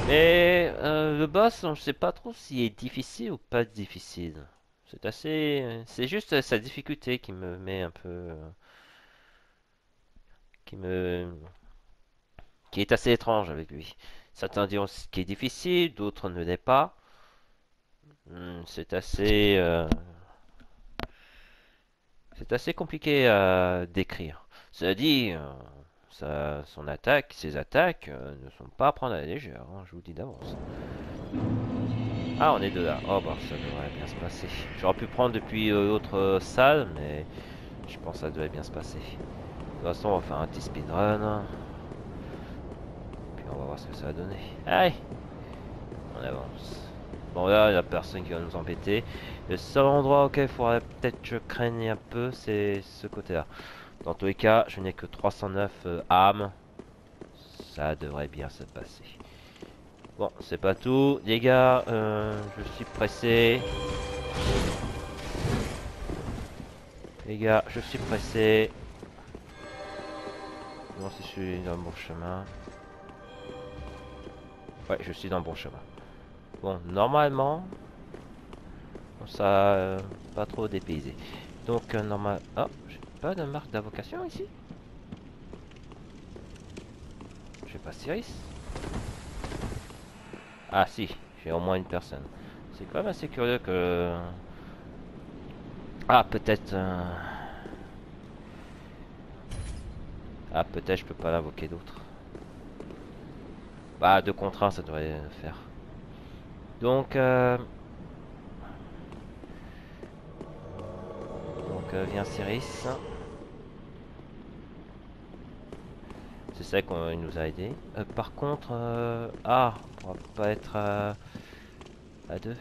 Mais le boss, on ne sait pas trop s'il est difficile ou pas difficile. C'est assez... C'est juste sa difficulté qui me met un peu... qui est assez étrange avec lui. Certains diront qu'il est difficile, d'autres ne l'est pas. C'est assez... c'est assez compliqué à décrire. Cela dit, son attaque, ses attaques ne sont pas à prendre à la légère, hein, je vous le dis d'avance. Ah, on est de là. Oh bah ça devrait bien se passer. J'aurais pu prendre depuis l'autre salle, mais je pense que ça devrait bien se passer. De toute façon, on va faire un petit speedrun. Puis on va voir ce que ça va donner. Allez, on avance. Bon là, il n'y a personne qui va nous embêter. Le seul endroit auquel il faudrait peut-être que je craigne un peu, c'est ce côté-là. Dans tous les cas, je n'ai que 309 âmes. Ça devrait bien se passer. Bon, c'est pas tout. Les gars, je suis pressé. Les gars, je suis pressé. Non, si je suis dans le bon chemin. Ouais, je suis dans le bon chemin. Bon, normalement, ça pas trop dépaysé. Donc, normal. Oh, j'ai pas de marque d'invocation ici. J'ai pas Cyrus. Ah si, j'ai au moins une personne. C'est quand même assez curieux que... Ah peut-être... Ah peut-être je peux pas l'invoquer d'autres. Bah 2 contre 1 ça devrait faire. Donc... vient Cyrus. C'est ça qu'il nous a aidé. Par contre, on pourra pas être à 2.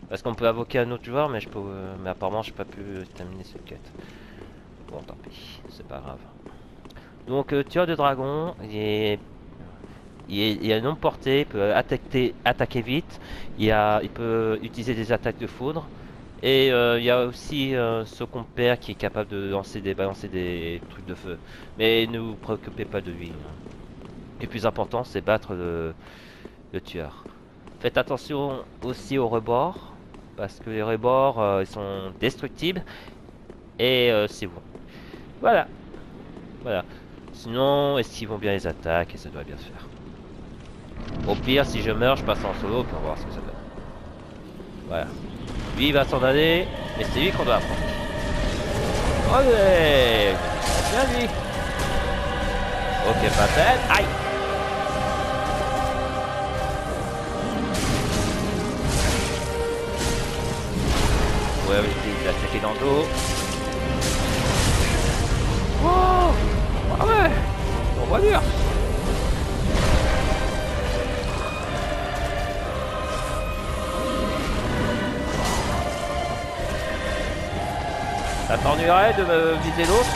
Parce qu'on peut invoquer un autre joueur, mais je peux, mais apparemment je n'ai pas pu terminer cette quête. Bon, tant pis, c'est pas grave. Donc, tueur de dragon, il a une longue portée, il peut attaquer vite, il peut utiliser des attaques de foudre. Et il y a aussi ce compère qui est capable de balancer des trucs de feu. Mais ne vous préoccupez pas de lui. Le plus important, c'est battre le tueur. Faites attention aussi aux rebords. Parce que les rebords, ils sont destructibles. Et c'est bon. Voilà. Voilà. Sinon, esquivons bien les attaques et ça doit bien se faire. Au pire, si je meurs, je passe en solo, puis on va voir ce que ça donne. Voilà. Lui il va s'en aller, mais c'est lui qu'on doit apprendre. Allez, bien lui. Ok, pas bête. Aïe. Ouais, il a attaqué dans le dos. Oh, ah ouais, on va dire. Ça t'ennuierait de me viser l'autre?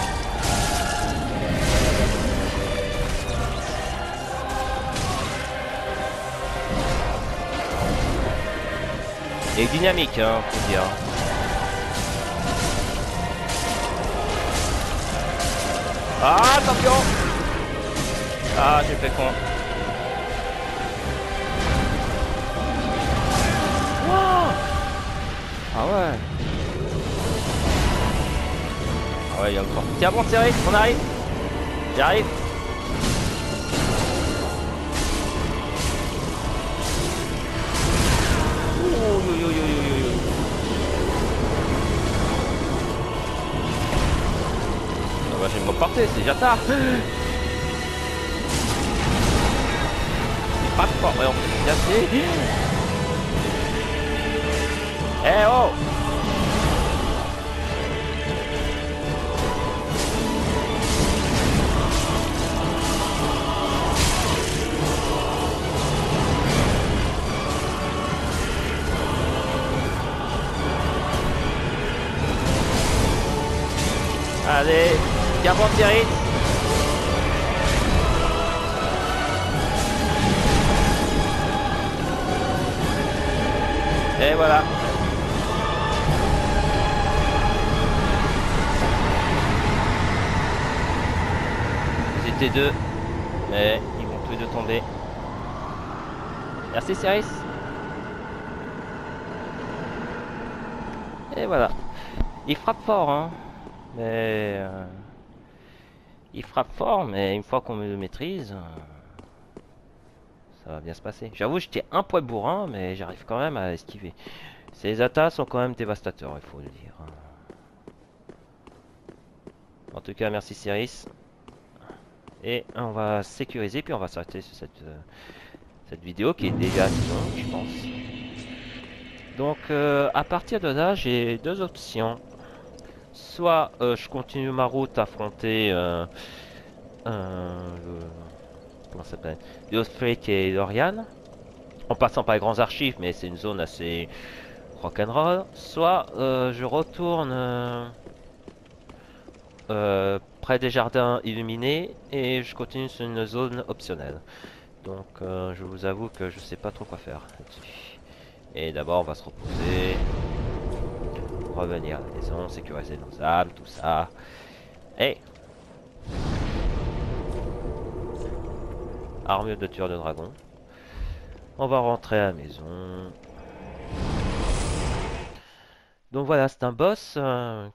Et dynamique, hein, faut dire. Ah, attention! Ah, j'ai fait con. Wow! Ah ouais. Ah ouais, il y a encore. Tiens, bon, Cyrus, on arrive. J'arrive. monter, c'est déjà tard. Il frappe fort, ouais, on peut se casser. Eh oh! Allez, bien bon Thierry. Et voilà. Ils étaient deux, mais ils vont tous les deux tomber. Merci Céris. Et voilà. Il frappe fort, hein. Mais il frappe fort, mais une fois qu'on le maîtrise, ça va bien se passer. J'avoue, j'étais un poil bourrin, mais j'arrive quand même à esquiver. Ces attaques sont quand même dévastateurs, il faut le dire. En tout cas, merci Céris. Et on va sécuriser, puis on va s'arrêter sur cette vidéo qui est déjà assez longue, je pense. Donc, à partir de là, j'ai deux options. Soit je continue ma route à affronter comment ça s'appelle, Leofric et Lorian, en passant par les grands archives, mais c'est une zone assez rock'n'roll. Soit je retourne près des jardins illuminés et je continue sur une zone optionnelle. Donc je vous avoue que je sais pas trop quoi faire là-dessus. Et d'abord on va se reposer, revenir à la maison, sécuriser nos âmes, tout ça. Et armure de tueur de dragon. On va rentrer à la maison. Donc voilà, c'est un boss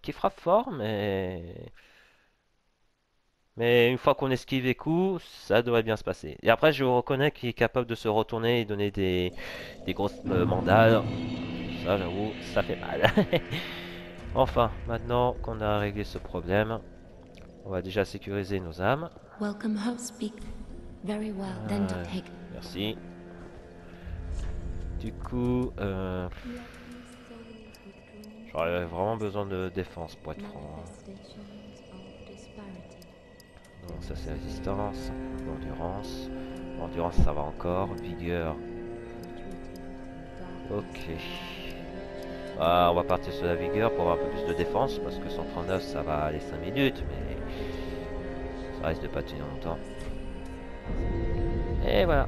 qui frappe fort, mais une fois qu'on esquive les coups, ça devrait bien se passer. Et après, je reconnais qu'il est capable de se retourner et donner des grosses mandales. Ça, j'avoue, ça fait mal. Enfin, maintenant qu'on a réglé ce problème, on va déjà sécuriser nos âmes. Welcome home, speak very well, then to take. Merci. Du coup, j'aurais vraiment besoin de défense pour être franc. Donc ça c'est résistance, endurance. Endurance ça va encore, vigueur. Ok. Ah, on va partir sur la vigueur pour avoir un peu plus de défense parce que 139 ça va aller 5 minutes mais ça risque de pas tenir longtemps. Et voilà.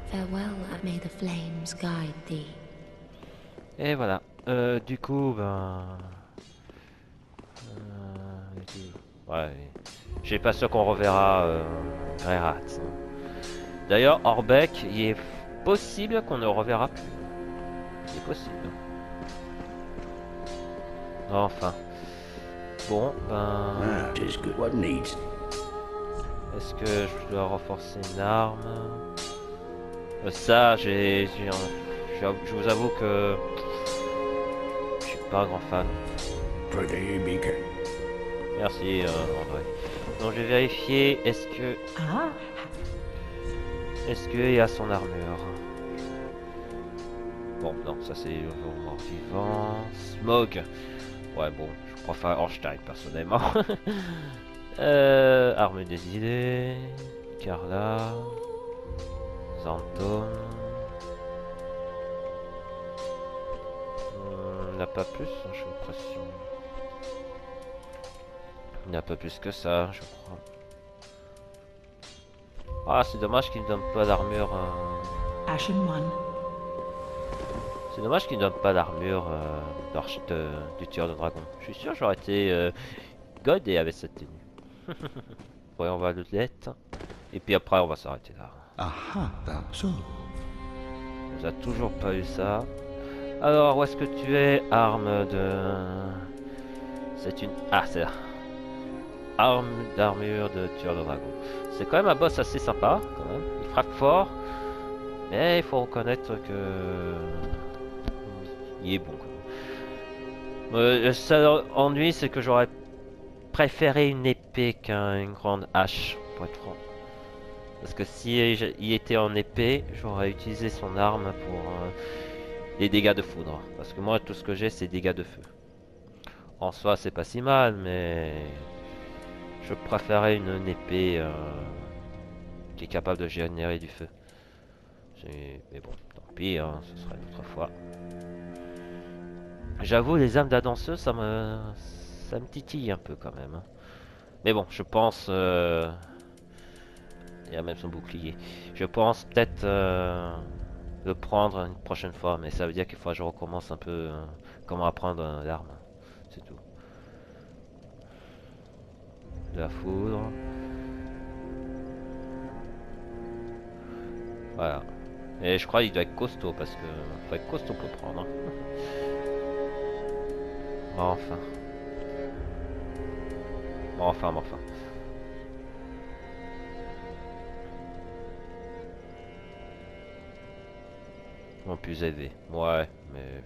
Farewell, may the flames guide thee. Et voilà. Du coup, ben... ouais. Je suis pas sûr qu'on reverra Greyrat. D'ailleurs, Orbeck, il est possible qu'on ne reverra plus. C'est possible. Enfin. Bon, ben... Est-ce que je dois renforcer une arme? Ça, je vous avoue que... je suis pas un grand fan. Merci André. Donc je vais vérifier, est-ce que... Est-ce qu'il y a son armure? Bon, non, ça c'est le mort vivant. Smog. Ouais, bon, je préfère Ornstein personnellement. Arme des idées. Carla. Zantome. Il n'a pas plus, hein, j'ai l'impression. Il n'y a pas plus que ça, je crois. Ah, c'est dommage qu'il ne donne pas d'armure. Ashen One. C'est dommage qu'il ne donne pas d'armure du tueur de dragon. Je suis sûr j'aurais été godé avec cette tenue. Voyons, on va à l'outlet. Et puis après, on va s'arrêter là. Aha, that's all. On nous a toujours pas eu ça. Alors, où est-ce que tu es? Arme de... C'est une... Ah, c'est là. Arme d'armure de tueur de dragon. C'est quand même un boss assez sympa, quand même. Il frappe fort. Mais il faut reconnaître que... il est bon, quand même. Le seul ennui, c'est que j'aurais préféré une épée épée qu'une grande hache, pour être franc. Parce que si il était en épée, j'aurais utilisé son arme pour les dégâts de foudre. Parce que moi, tout ce que j'ai, c'est dégâts de feu. En soi, c'est pas si mal, mais je préférais une épée qui est capable de générer du feu. Mais bon, tant pis, hein, ce sera une autre fois. J'avoue, les âmes de la danseuse, ça me titille un peu quand même. Hein. Mais bon, je pense... il y a même son bouclier. Je pense peut-être le prendre une prochaine fois, mais ça veut dire qu'il faut que je recommence un peu comment apprendre l'arme. C'est tout. De la foudre. Voilà. Et je crois qu'il doit être costaud parce que faut être costaud pour prendre. Hein. Bon, enfin. Bon, enfin. Bon, plus élevé. Ouais, mais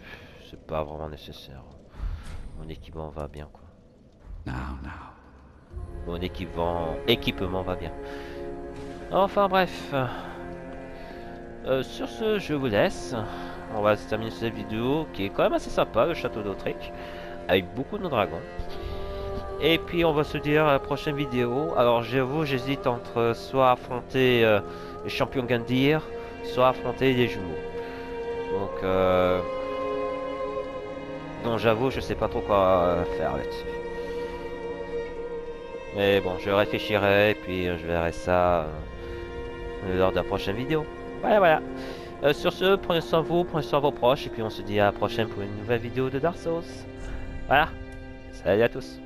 c'est pas vraiment nécessaire. Mon équipement va bien, quoi. Now. Mon équipement va bien. Enfin, bref. Sur ce, je vous laisse. On va se terminer cette vidéo qui est quand même assez sympa, le château d'Autriche, avec beaucoup de dragons. Et puis on va se dire à la prochaine vidéo. Alors j'avoue, j'hésite entre soit affronter les champions Gandir, soit affronter les jumeaux. Donc j'avoue, je sais pas trop quoi faire là-dessus. Mais bon, je réfléchirai et puis je verrai ça lors de la prochaine vidéo. Voilà. Sur ce, prenez soin de vous, prenez soin de vos proches, et puis on se dit à la prochaine pour une nouvelle vidéo de Dark Souls. Voilà. Salut à tous.